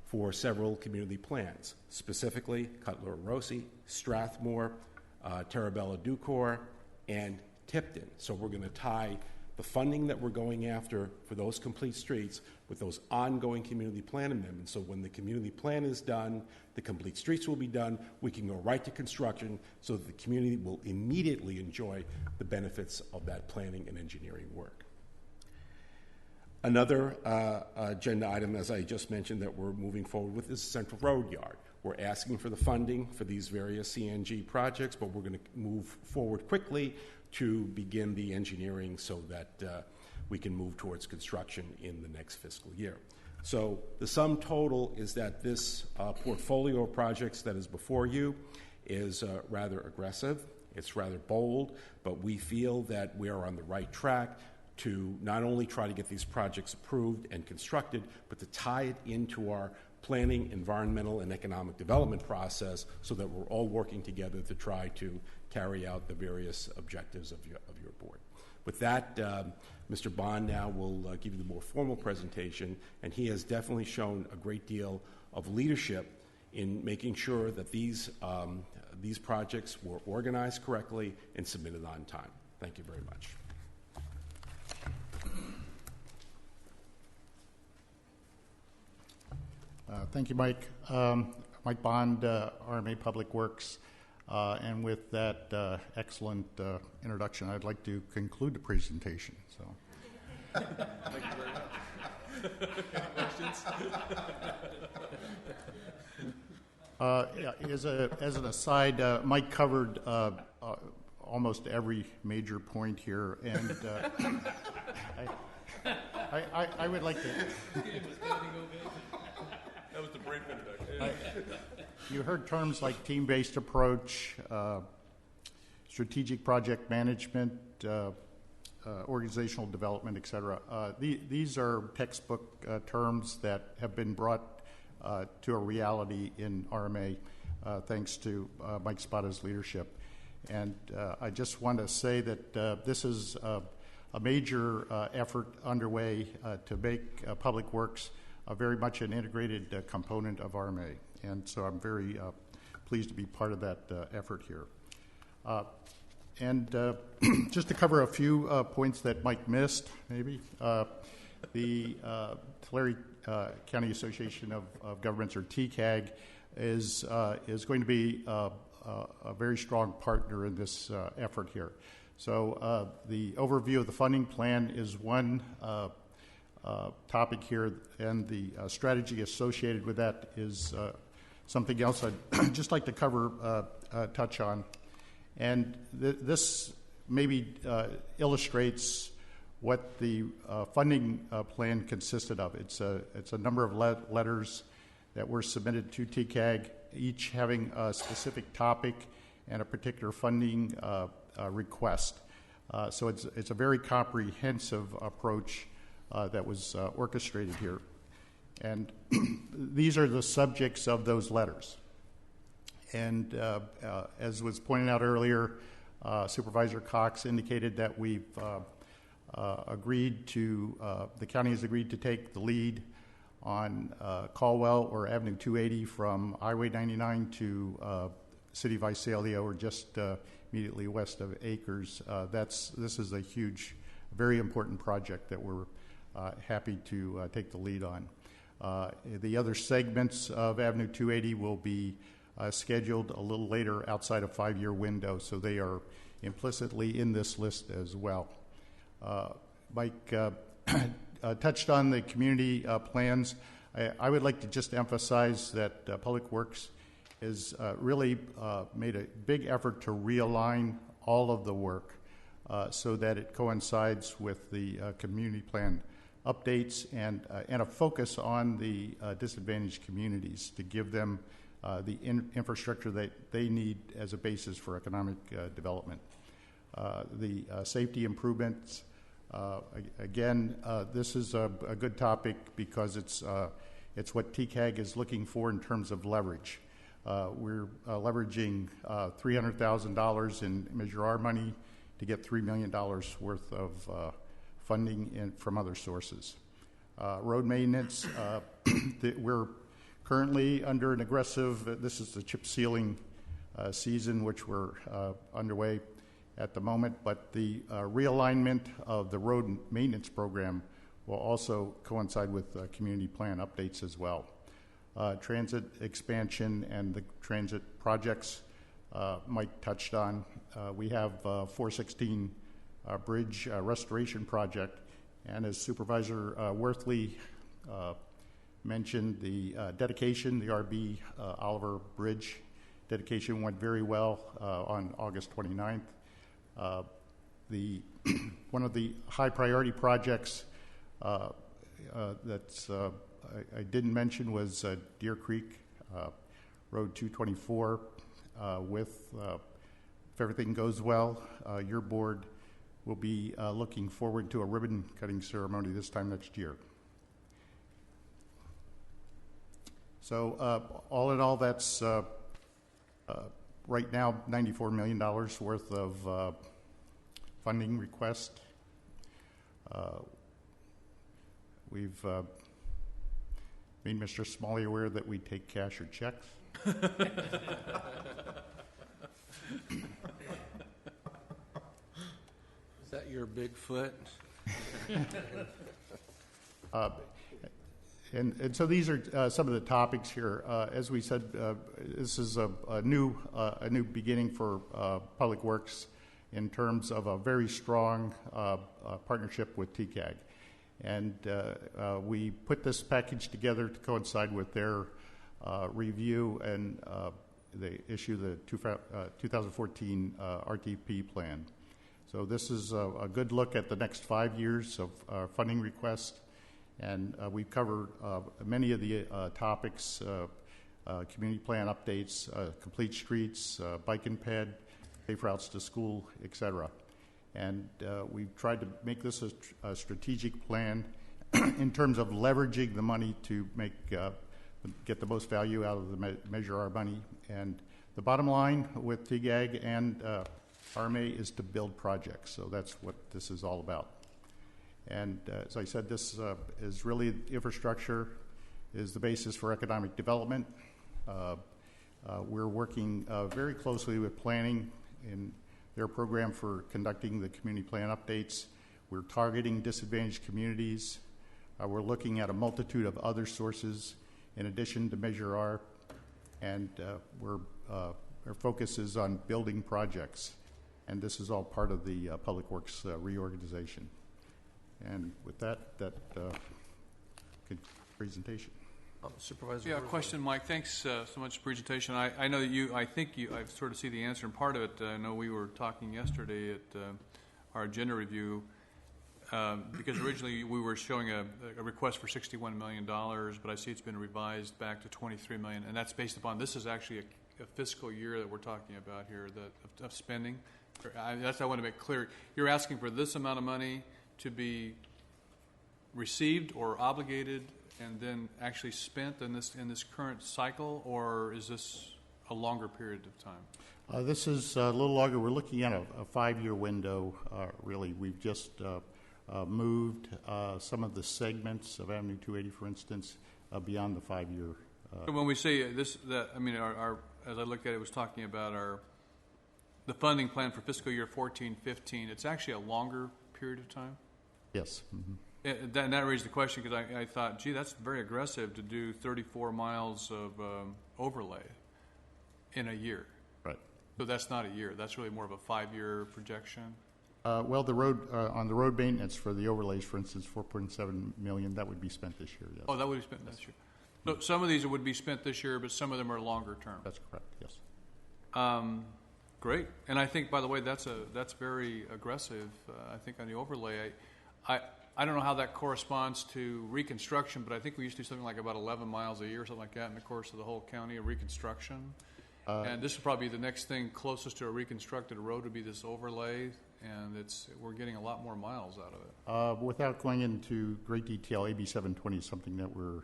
for several community plans, specifically Cutler Rossi, Strathmore, Terabella Ducor, and Tipton. So we're going to tie the funding that we're going after for those complete streets with those ongoing community plan amendments. So when the community plan is done, the complete streets will be done, we can go right to construction so that the community will immediately enjoy the benefits of that planning and engineering work. Another agenda item, as I just mentioned, that we're moving forward with is Central Road Yard. We're asking for the funding for these various CNG projects, but we're going to move forward quickly to begin the engineering so that we can move towards construction in the next fiscal year. So the sum total is that this portfolio of projects that is before you is rather aggressive. It's rather bold, but we feel that we are on the right track to not only try to get these projects approved and constructed, but to tie it into our planning, environmental, and economic development process so that we're all working together to try to carry out the various objectives of your board. With that, Mr. Bond now will give you the more formal presentation, and he has definitely shown a great deal of leadership in making sure that these projects were organized correctly and submitted on time. Thank you very much.
Thank you, Mike. Mike Bond, RMA Public Works. And with that excellent introduction, I'd like to conclude the presentation. So,
Thank you very much.
Questions?
Yeah, as an aside, Mike covered almost every major point here, and I would like to.
That was the brief introduction.
You heard terms like team-based approach, strategic project management, organizational development, et cetera. These are textbook terms that have been brought to a reality in RMA thanks to Mike Spada's leadership. And I just want to say that this is a major effort underway to make Public Works very much an integrated component of RMA. And so I'm very pleased to be part of that effort here. And just to cover a few points that Mike missed, maybe, the Tulare County Association of Governments, or TCAG, is going to be a very strong partner in this effort here. So the overview of the funding plan is one topic here, and the strategy associated with that is something else I'd just like to touch on. And this maybe illustrates what the funding plan consisted of. It's a number of letters that were submitted to TCAG, each having a specific topic and a particular funding request. So it's a very comprehensive approach that was orchestrated here. And these are the subjects of those letters. And as was pointed out earlier, Supervisor Cox indicated that we've the county has agreed to take the lead on Caldwell or Avenue 280 from Highway 99 to City of Visalia, or just immediately west of Acres. This is a huge, very important project that we're happy to take the lead on. The other segments of Avenue 280 will be scheduled a little later outside a 5-year window, so they are implicitly in this list as well. Mike touched on the community plans. I would like to just emphasize that Public Works has really made a big effort to realign all of the work so that it coincides with the community plan updates and a focus on the disadvantaged communities to give them the infrastructure that they need as a basis for economic development. The safety improvements, again, this is a good topic because it's what TCAG is looking for in terms of leverage. We're leveraging $300,000 in Measure R money to get $3 million worth of funding from other sources. Road maintenance, we're currently under an aggressive, this is the chip sealing season, which we're underway at the moment, but the realignment of the road maintenance program will also coincide with community plan updates as well. Transit expansion and the transit projects Mike touched on. We have 416 Bridge Restoration Project, and as Supervisor Worthley mentioned, the dedication, the RB Oliver Bridge dedication went very well on August 29th. One of the high priority projects that's I didn't mention was Deer Creek Road 224. If everything goes well, your board will be looking forward to a ribbon cutting ceremony this time next year. So all in all, that's right now $94 million worth of funding request. We've made Mr. Smalley aware that we take cash or checks.
Is that your Bigfoot?
And so these are some of the topics here. As we said, this is a new beginning for Public Works in terms of a very strong partnership with TCAG. And we put this package together to coincide with their review and they issue the 2014 RTP plan. So this is a good look at the next 5 years of funding requests, and we've covered many of the topics, community plan updates, complete streets, bike and ped, safe routes to school, etc. And we've tried to make this a strategic plan in terms of leveraging the money to get the most value out of the Measure Our Money. And the bottom line with TGAG and RMA is to build projects. So that's what this is all about. And as I said, this is really infrastructure is the basis for economic development. We're working very closely with planning in their program for conducting the community plan updates. We're targeting disadvantaged communities. We're looking at a multitude of other sources in addition to Measure R, and our focus is on building projects, and this is all part of the Public Works reorganization. And with that good presentation.
Supervisor.
Yeah, question, Mike. Thanks so much for the presentation. I know that I sort of see the answer in part of it. I know we were talking yesterday at our agenda review because originally we were showing a request for $61 million, but I see it's been revised back to $23 million, and that's based upon, this is actually a fiscal year that we're talking about here of spending. That's what I want to make clear. You're asking for this amount of money to be received or obligated and then actually spent in this current cycle, or is this a longer period of time?
This is a little longer. We're looking at a 5-year window, really. We've just moved some of the segments of Avenue 280, for instance, beyond the 5-year.
When we say this, our as I looked at it, it was talking about the funding plan for fiscal year 14-15. It's actually a longer period of time?
Yes. Mm-hmm.
That raised the question because I thought, gee, that's very aggressive to do 34 miles of overlay in a year.
Right.
So that's not a year. That's really more of a 5-year projection.
Well, the road on the road maintenance for the overlays, for instance, $4.7 million, that would be spent this year. Yes.
Oh, that would be spent this year. So some of these would be spent this year, but some of them are longer term.
That's correct. Yes.
Great. And I think, by the way, that's very aggressive. I think on the overlay, I don't know how that corresponds to reconstruction, but I think we used to do something like about 11 miles a year or something like that in the course of the whole county of reconstruction. And this would probably be the next thing closest to a reconstructed road would be this overlay, and we're getting a lot more miles out of it.
Without going into great detail, AB 720 is something that we're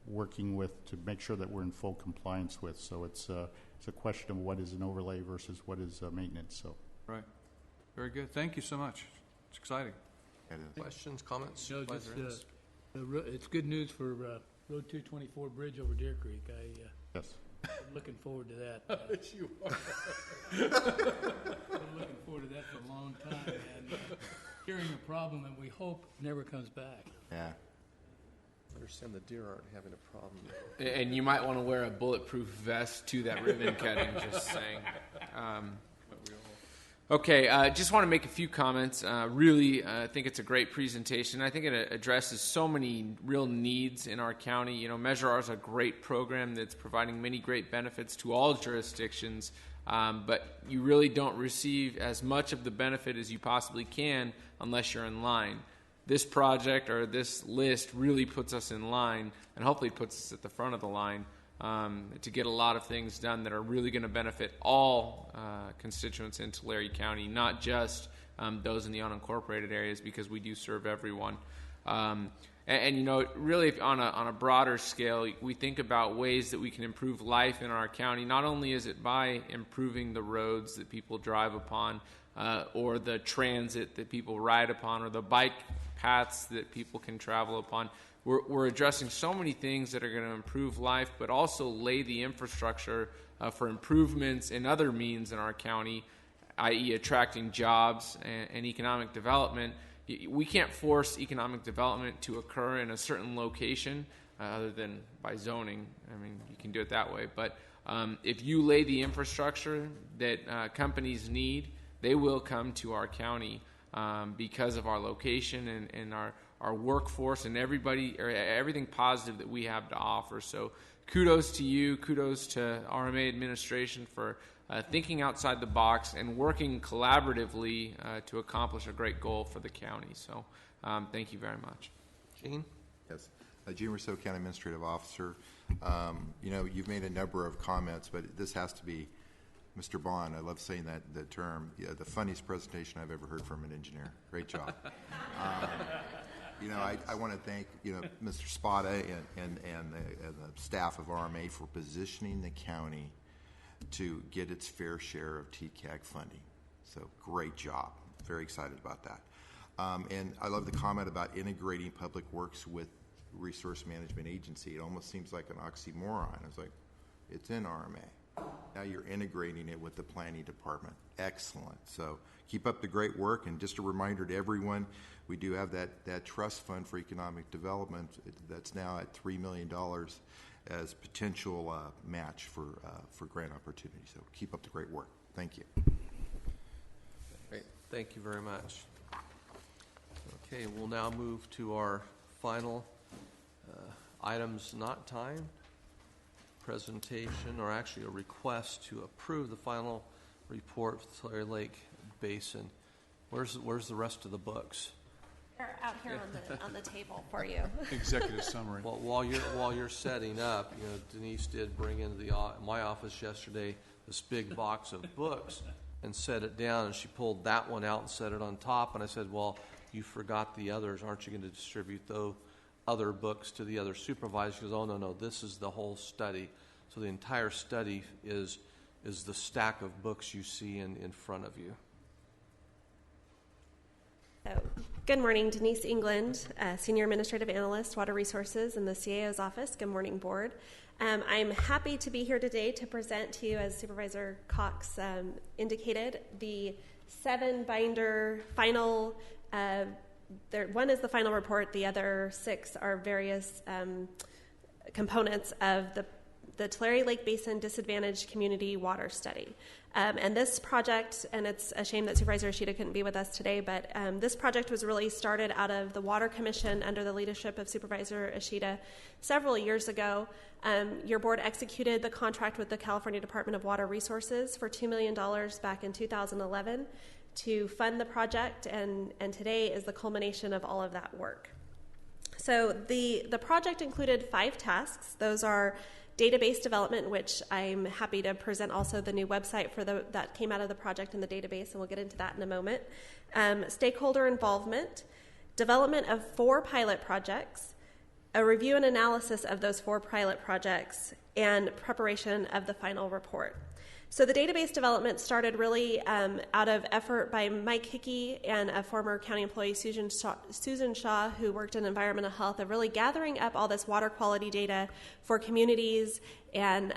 working with to make sure that we're in full compliance with. So it's a question of what is an overlay versus what is maintenance. So. Right.
Very good. Thank you so much. It's exciting.
Questions, comments?
No, it's good news for Road 224 bridge over Deer Creek.
Yes.
I'm looking forward to that.
Yes, you are.
I've been looking forward to that for a long time, and hearing a problem that we hope never comes back.
Yeah.
I understand the deer aren't having a problem.
And you might want to wear a bulletproof vest to that ribbon cutting, just saying. Okay, just want to make a few comments. Really, I think it's a great presentation. I think it addresses so many real needs in our county. You know, Measure R is a great program that's providing many great benefits to all jurisdictions, but you really don't receive as much of the benefit as you possibly can unless you're in line. This project or this list really puts us in line and hopefully puts us at the front of the line to get a lot of things done that are really going to benefit all constituents in Tulare County, not just those in the unincorporated areas, because we do serve everyone. And you know, really on a broader scale, we think about ways that we can improve life in our county. Not only is it by improving the roads that people drive upon, or the transit that people ride upon, or the bike paths that people can travel upon. We're addressing so many things that are going to improve life, but also lay the infrastructure for improvements in other means in our county, i.e. attracting jobs and economic development. We can't force economic development to occur in a certain location other than by zoning. I mean, you can do it that way. But if you lay the infrastructure that companies need, they will come to our county because of our location and our workforce and everything positive that we have to offer. So kudos to you, kudos to RMA administration for thinking outside the box and working collaboratively to accomplish a great goal for the county. So thank you very much.
Gene?
Yes. Gene Rousseau, County Administrative Officer. You've made a number of comments, but this has to be Mr. Bond. I love saying that term. Yeah, the funniest presentation I've ever heard from an engineer. Great job. I want to thank Mr. Spada and the staff of RMA for positioning the county to get its fair share of TCAG funding. So great job. Very excited about that. And I love the comment about integrating public works with resource management agency. It almost seems like an oxymoron. It's like, it's in RMA. Now you're integrating it with the planning department. Excellent. So keep up the great work. And just a reminder to everyone, we do have that trust fund for economic development that's now at $3 million as potential match for grant opportunities. So keep up the great work. Thank you.
Great. Thank you very much. Okay, we'll now move to our final items not timed presentation, or actually a request to approve the final report for the Tulare Lake Basin. Where's the rest of the books?
They're out here on the table for you.
Executive summary.
Well, while you're setting up, Denise did bring into my office yesterday this big box of books and set it down, and she pulled that one out and set it on top, and I said, well, you forgot the others. Aren't you going to distribute those other books to the other supervisors? She goes, oh, no, this is the whole study. So the entire study is the stack of books you see in front of you.
So, good morning, Denise England, Senior Administrative Analyst, Water Resources in the CAO's office. Good morning, Board. I'm happy to be here today to present to you, as Supervisor Cox indicated, the 7-binder final. One is the final report. The other 6 are various components of the Tulare Lake Basin Disadvantaged Community Water Study. And this project, and it's a shame that Supervisor Ishida couldn't be with us today, but this project was really started out of the Water Commission under the leadership of Supervisor Ishida several years ago. Your board executed the contract with the California Department of Water Resources for $2 million back in 2011 to fund the project, and today is the culmination of all of that work. So the project included 5 tasks. Those are database development, which I'm happy to present also the new website that came out of the project in the database, and we'll get into that in a moment. Stakeholder involvement, development of 4 pilot projects, a review and analysis of those 4 pilot projects, and preparation of the final report. So the database development started really out of effort by Mike Hickey and a former county employee, Susan Shaw, who worked in environmental health, of really gathering up all this water quality data for communities and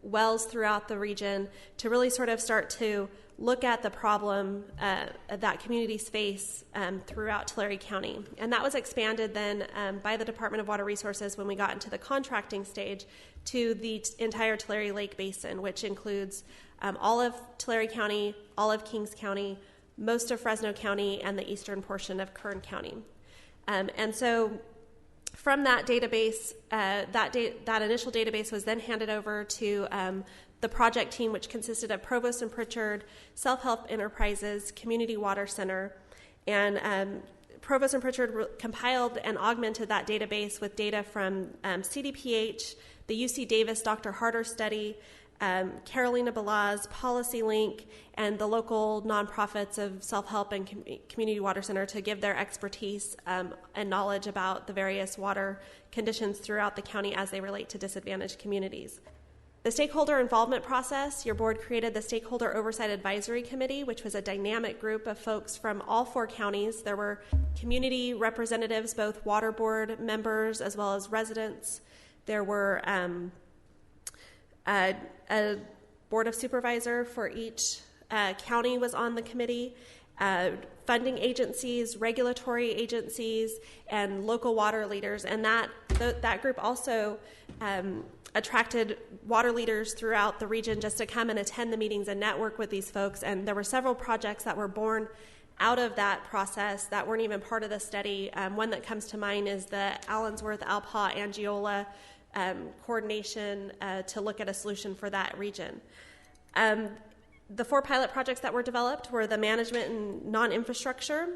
wells throughout the region to really sort of start to look at the problem that communities face throughout Tulare County. And that was expanded then by the Department of Water Resources when we got into the contracting stage to the entire Tulare Lake Basin, which includes all of Tulare County, all of Kings County, most of Fresno County, and the eastern portion of Kern County. And so from that database, that initial database was then handed over to the project team, which consisted of Provost and Pritchard, Self-Help Enterprises, Community Water Center, and Provost and Pritchard compiled and augmented that database with data from CDPH, the UC Davis Dr. Harder study, Carolina Balaz, Policy Link, and the local nonprofits of Self-Help and Community Water Center to give their expertise and knowledge about the various water conditions throughout the county as they relate to disadvantaged communities. The stakeholder involvement process, your board created the Stakeholder Oversight Advisory Committee, which was a dynamic group of folks from all 4 counties. There were community representatives, both water board members as well as residents. There were a board of supervisor for each county was on the committee, funding agencies, regulatory agencies, and local water leaders. And that group also attracted water leaders throughout the region just to come and attend the meetings and network with these folks. And there were several projects that were born out of that process that weren't even part of the study. One that comes to mind is the Allensworth-Alpaugh-Angiola coordination to look at a solution for that region. The 4 pilot projects that were developed were the management and non-infrastructure,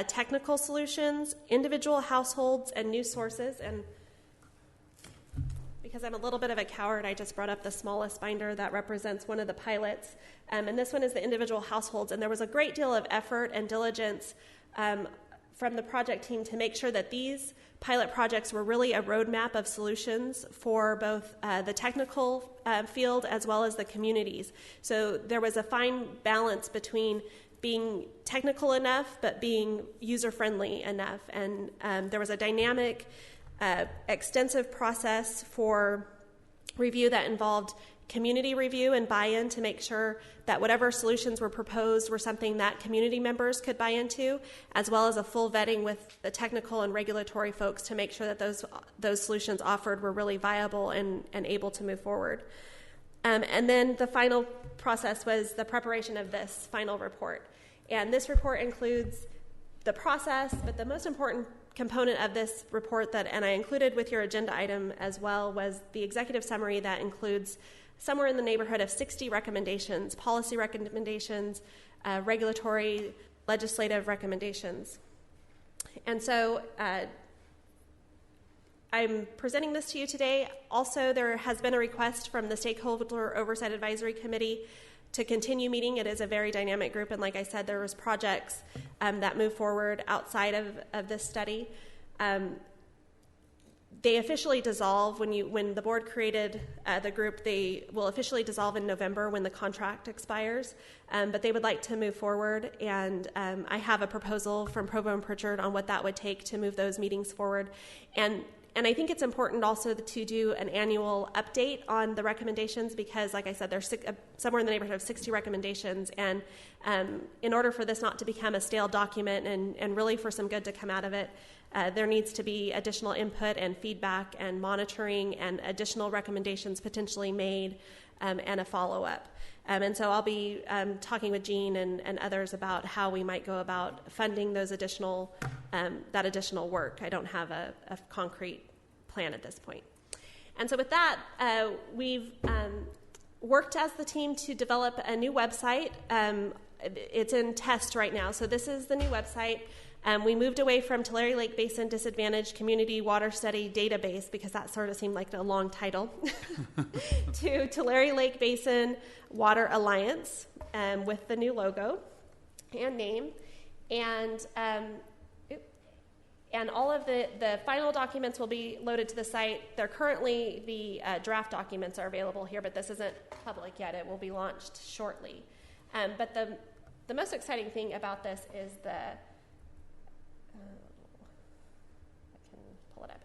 technical solutions, individual households, and new sources. And because I'm a little bit of a coward, I just brought up the smallest binder that represents one of the pilots. And this one is the individual households. And there was a great deal of effort and diligence from the project team to make sure that these pilot projects were really a roadmap of solutions for both the technical field as well as the communities. So there was a fine balance between being technical enough but being user-friendly enough. And there was a dynamic, extensive process for review that involved community review and buy-in to make sure that whatever solutions were proposed were something that community members could buy into, as well as a full vetting with the technical and regulatory folks to make sure that those solutions offered were really viable and able to move forward. And then the final process was the preparation of this final report. And this report includes the process, but the most important component of this report and I included with your agenda item as well, was the executive summary that includes somewhere in the neighborhood of 60 recommendations, policy recommendations, regulatory, legislative recommendations. And so I'm presenting this to you today. Also, there has been a request from the Stakeholder Oversight Advisory Committee to continue meeting. It is a very dynamic group, and like I said, there was projects that move forward outside of this study. They officially dissolve when the board created the group. They will officially dissolve in November when the contract expires, but they would like to move forward, and I have a proposal from Provo and Pritchard on what that would take to move those meetings forward. And I think it's important also to do an annual update on the recommendations because, like I said, there's somewhere in the neighborhood of 60 recommendations. And in order for this not to become a stale document and really for some good to come out of it, there needs to be additional input and feedback and monitoring and additional recommendations potentially made and a follow-up. And so I'll be talking with Jean and others about how we might go about funding those that additional work. I don't have a concrete plan at this point. And so with that, we've worked as the team to develop a new website. It's in test right now. So this is the new website. We moved away from Tulare Lake Basin Disadvantaged Community Water Study Database because that sort of seemed like a long title to Tulare Lake Basin Water Alliance with the new logo and name. And all of the final documents will be loaded to the site. They're currently, the draft documents are available here, but this isn't public yet. It will be launched shortly. But the most exciting thing about this is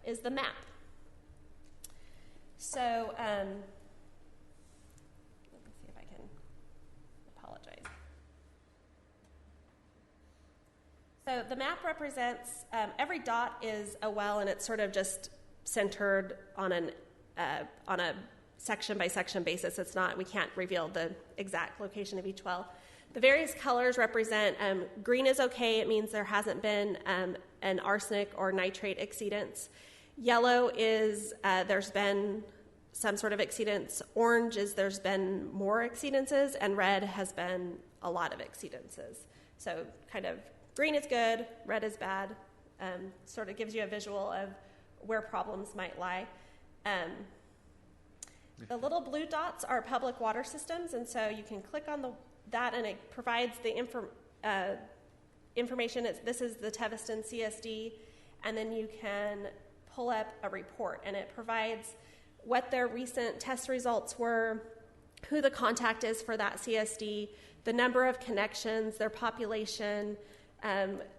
is the map. So let me see if I can apologize. So the map represents, every dot is a well, and it's sort of just centered on a section by section basis. It's not, we can't reveal the exact location of each well. The various colors represent, green is okay, it means there hasn't been an arsenic or nitrate exceedance. Yellow is there's been some sort of exceedance. Orange is there's been more exceedances, and red has been a lot of exceedances. So kind of green is good, red is bad, sort of gives you a visual of where problems might lie. The little blue dots are public water systems, and so you can click on that, and it provides the information. This is the Teviston CSD, and then you can pull up a report, and it provides what their recent test results were, who the contact is for that CSD, the number of connections, their population,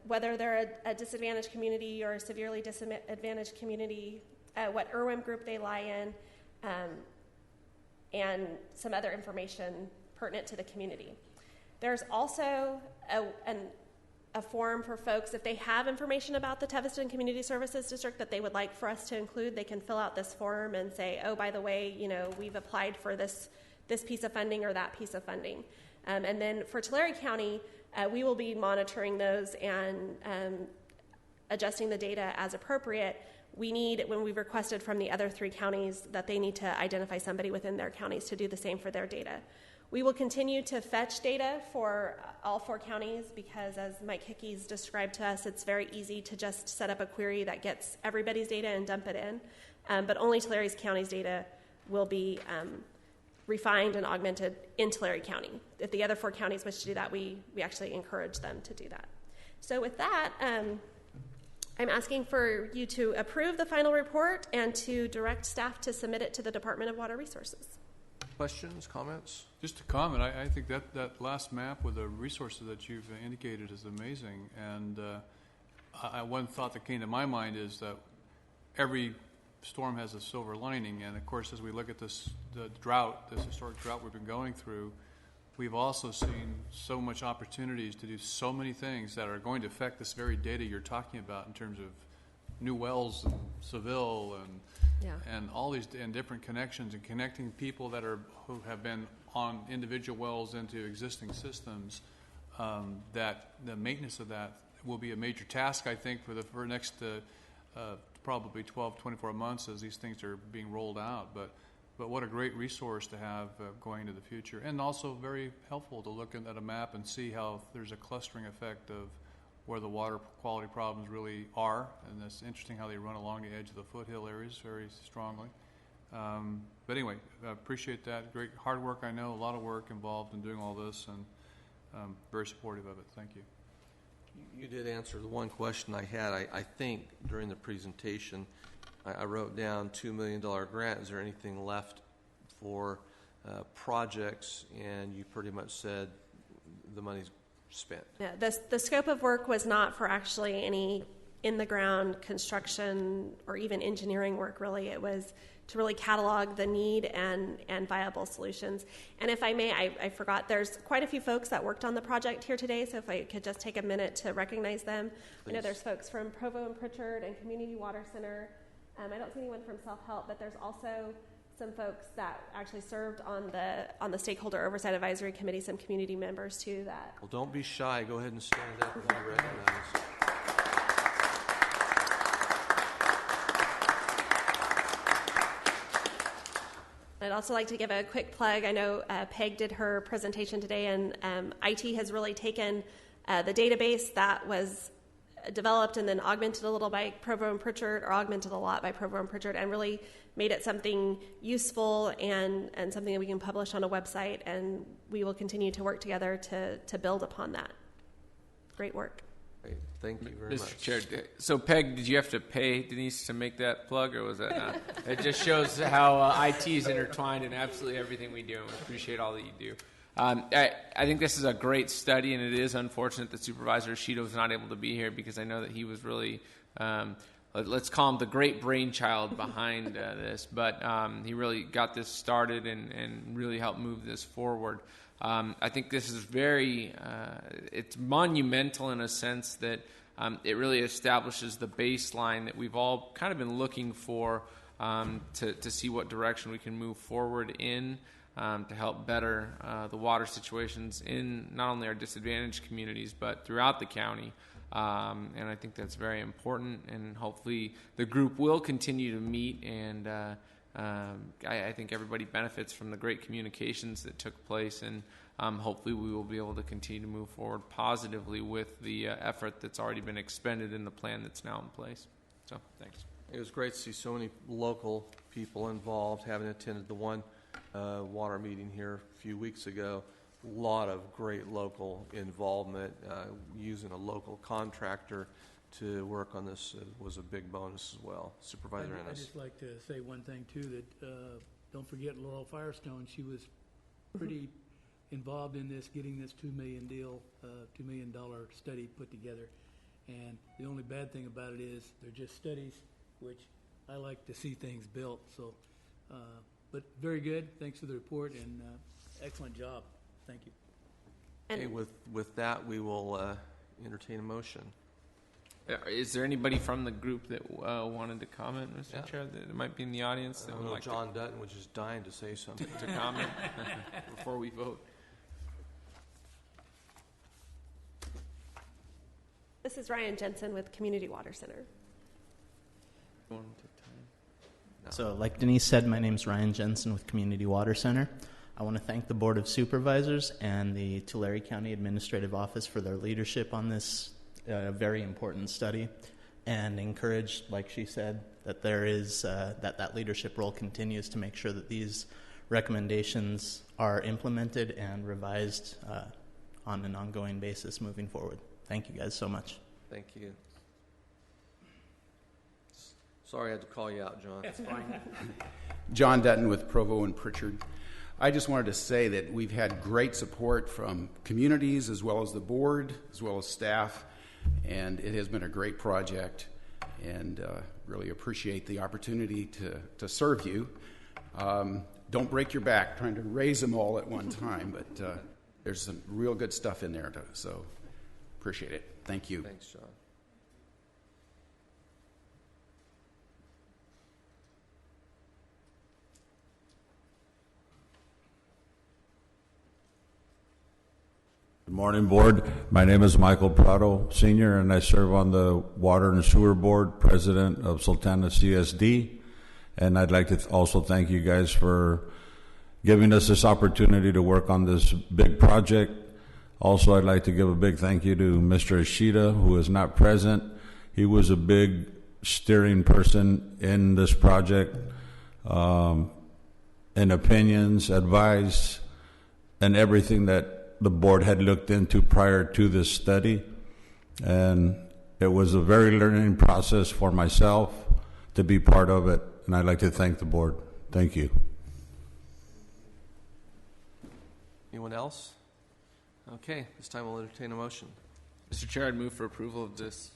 whether they're a disadvantaged community or a severely disadvantaged community, what IRWIM group they lie in, and some other information pertinent to the community. There's also a form for folks, if they have information about the Teviston Community Services District that they would like for us to include, they can fill out this form and say, oh, by the way, we've applied for this piece of funding or that piece of funding. And then for Tulare County, we will be monitoring those and adjusting the data as appropriate. We need, when we've requested from the other 3 counties, that they need to identify somebody within their counties to do the same for their data. We will continue to fetch data for all 4 counties because, as Mike Hickey's described to us, it's very easy to just set up a query that gets everybody's data and dump it in. But only Tulare County's data will be refined and augmented in Tulare County. If the other 4 counties wish to do that, we actually encourage them to do that. So with that, I'm asking for you to approve the final report and to direct staff to submit it to the Department of Water Resources.
Questions, comments?
Just a comment. I think that last map with the resources that you've indicated is amazing. And one thought that came to my mind is that every storm has a silver lining. And of course, as we look at the drought, this historic drought we've been going through, we've also seen so much opportunities to do so many things that are going to affect this very data you're talking about in terms of new wells in Seville and all these and different connections and connecting people who have been on individual wells into existing systems. That the maintenance of that will be a major task, I think, for next probably 12, 24 months as these things are being rolled out. But what a great resource to have going into the future, and also very helpful to look at a map and see how there's a clustering effect of where the water quality problems really are. And it's interesting how they run along the edge of the foothill areas very strongly. But anyway, I appreciate that. Great hard work, I know, a lot of work involved in doing all this, and very supportive of it. Thank you.
You did answer the one question I had. I think during the presentation, I wrote down $2 million grant. Is there anything left for projects? And you pretty much said the money's spent.
Yeah, the scope of work was not for actually any in-the-ground construction or even engineering work, really. It was to really catalog the need and viable solutions. And if I may, I forgot, there's quite a few folks that worked on the project here today, so if I could just take a minute to recognize them. Please. I know there's folks from Provo and Pritchard and Community Water Center. I don't see anyone from self-help, but there's also some folks that actually served on the Stakeholder Oversight Advisory Committee, some community members too.
Well, don't be shy. Go ahead and stand up and be recognized.
I'd also like to give a quick plug. I know Peg did her presentation today, and IT has really taken the database that was developed and then augmented a little by Provo and Pritchard, or augmented a lot by Provo and Pritchard, and really made it something useful and something that we can publish on a website, and we will continue to work together to build upon that. Great work.
Great. Thank you very much.
Mr. Chair, so Peg, did you have to pay Denise to make that plug, or was that not? It just shows how IT is intertwined in absolutely everything we do, and we appreciate all that you do. I think this is a great study, and it is unfortunate that Supervisor Shido was not able to be here, because I know that he was really, let's call him the great brainchild behind this, but he really got this started and really helped move this forward. I think this is it's monumental in a sense that it really establishes the baseline that we've all kind of been looking for to see what direction we can move forward in. To help better the water situations in not only our disadvantaged communities, but throughout the county. And I think that's very important, and hopefully the group will continue to meet, and I think everybody benefits from the great communications that took place, and hopefully we will be able to continue to move forward positively with the effort that's already been expended in the plan that's now in place. So, thanks.
It was great to see so many local people involved, having attended the one water meeting here a few weeks ago. A lot of great local involvement. Using a local contractor to work on this was a big bonus as well. Supervisor Ennis.
I'd just like to say one thing too, that don't forget Laurel Firestone. She was pretty involved in this, getting this $2 million study put together. And the only bad thing about it is they're just studies, which I like to see things built. So. But very good. Thanks for the report, and excellent job. Thank you.
Okay, with that, we will entertain a motion.
Is there anybody from the group that wanted to comment, Mr. Chair, that might be in the audience? That would like
John Dutton was just dying to say something.
to comment before we vote.
This is Ryan Jensen with Community Water Center.
So, like Denise said, my name is Ryan Jensen with Community Water Center. I want to thank the Board of Supervisors and the Tulare County Administrative Office for their leadership on this very important study, and encourage, like she said, that there is that leadership role continues to make sure that these recommendations are implemented and revised on an ongoing basis moving forward. Thank you guys so much.
Thank you. Sorry I had to call you out, John.
That's fine. John Dutton with Provo and Pritchard. I just wanted to say that we've had great support from communities as well as the board, as well as staff, and it has been a great project, and really appreciate the opportunity to serve you. Don't break your back trying to raise them all at one time, but there's some real good stuff in there, so appreciate it. Thank you.
Thanks, John.
Good morning, Board. My name is Michael Prado, Sr., and I serve on the Water and Sewer Board, President of Sultana CSD. And I'd like to also thank you guys for giving us this opportunity to work on this big project. Also, I'd like to give a big thank you to Mr. Ishida, who is not present. He was a big steering person in this project, in opinions, advice, and everything that the board had looked into prior to this study. And it was a very learning process for myself to be part of it, and I'd like to thank the board. Thank you.
Anyone else? Okay, this time we'll entertain a motion.
Mr. Chair, I'd move for approval of this.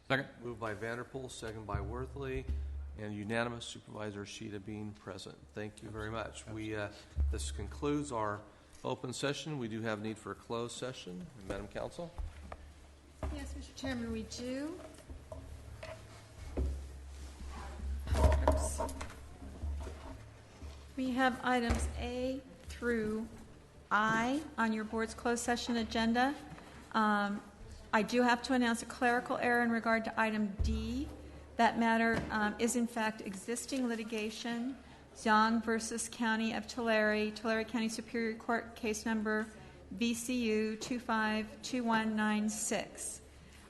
Second.
Moved by Vanderpool, second by Worthley, and unanimous, Supervisor Ishida being present. Thank you very much. This concludes our open session. We do have need for a closed session. Madam Counsel?
Yes, Mr. Chairman, we do. We have items A through I on your board's closed session agenda. I do have to announce a clerical error in regard to item D. That matter is in fact existing litigation. Zhang versus County of Tulare, Tulare County Superior Court, case number VCU 252196.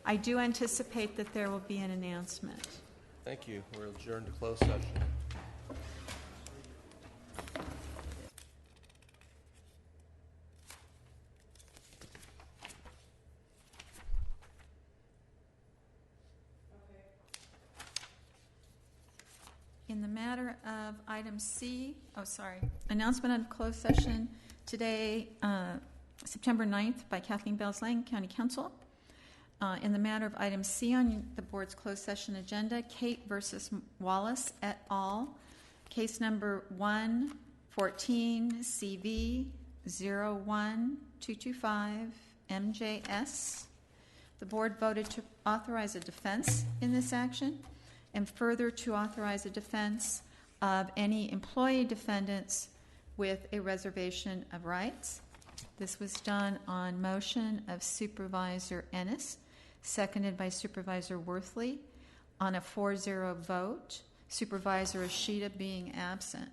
I do anticipate that there will be an announcement.
Thank you. We're adjourned to closed session.
In the matter of item C, announcement of closed session today, September 9th by Kathleen Bells-Lang, County Counsel. In the matter of item C on the board's closed session agenda, Kate versus Wallace et al., case number 114 CV 01225 MJS. The board voted to authorize a defense in this action, and further to authorize a defense of any employee defendants with a reservation of rights. This was done on motion of Supervisor Ennis, seconded by Supervisor Worthley, on a 4-0 vote, Supervisor Ishida being absent.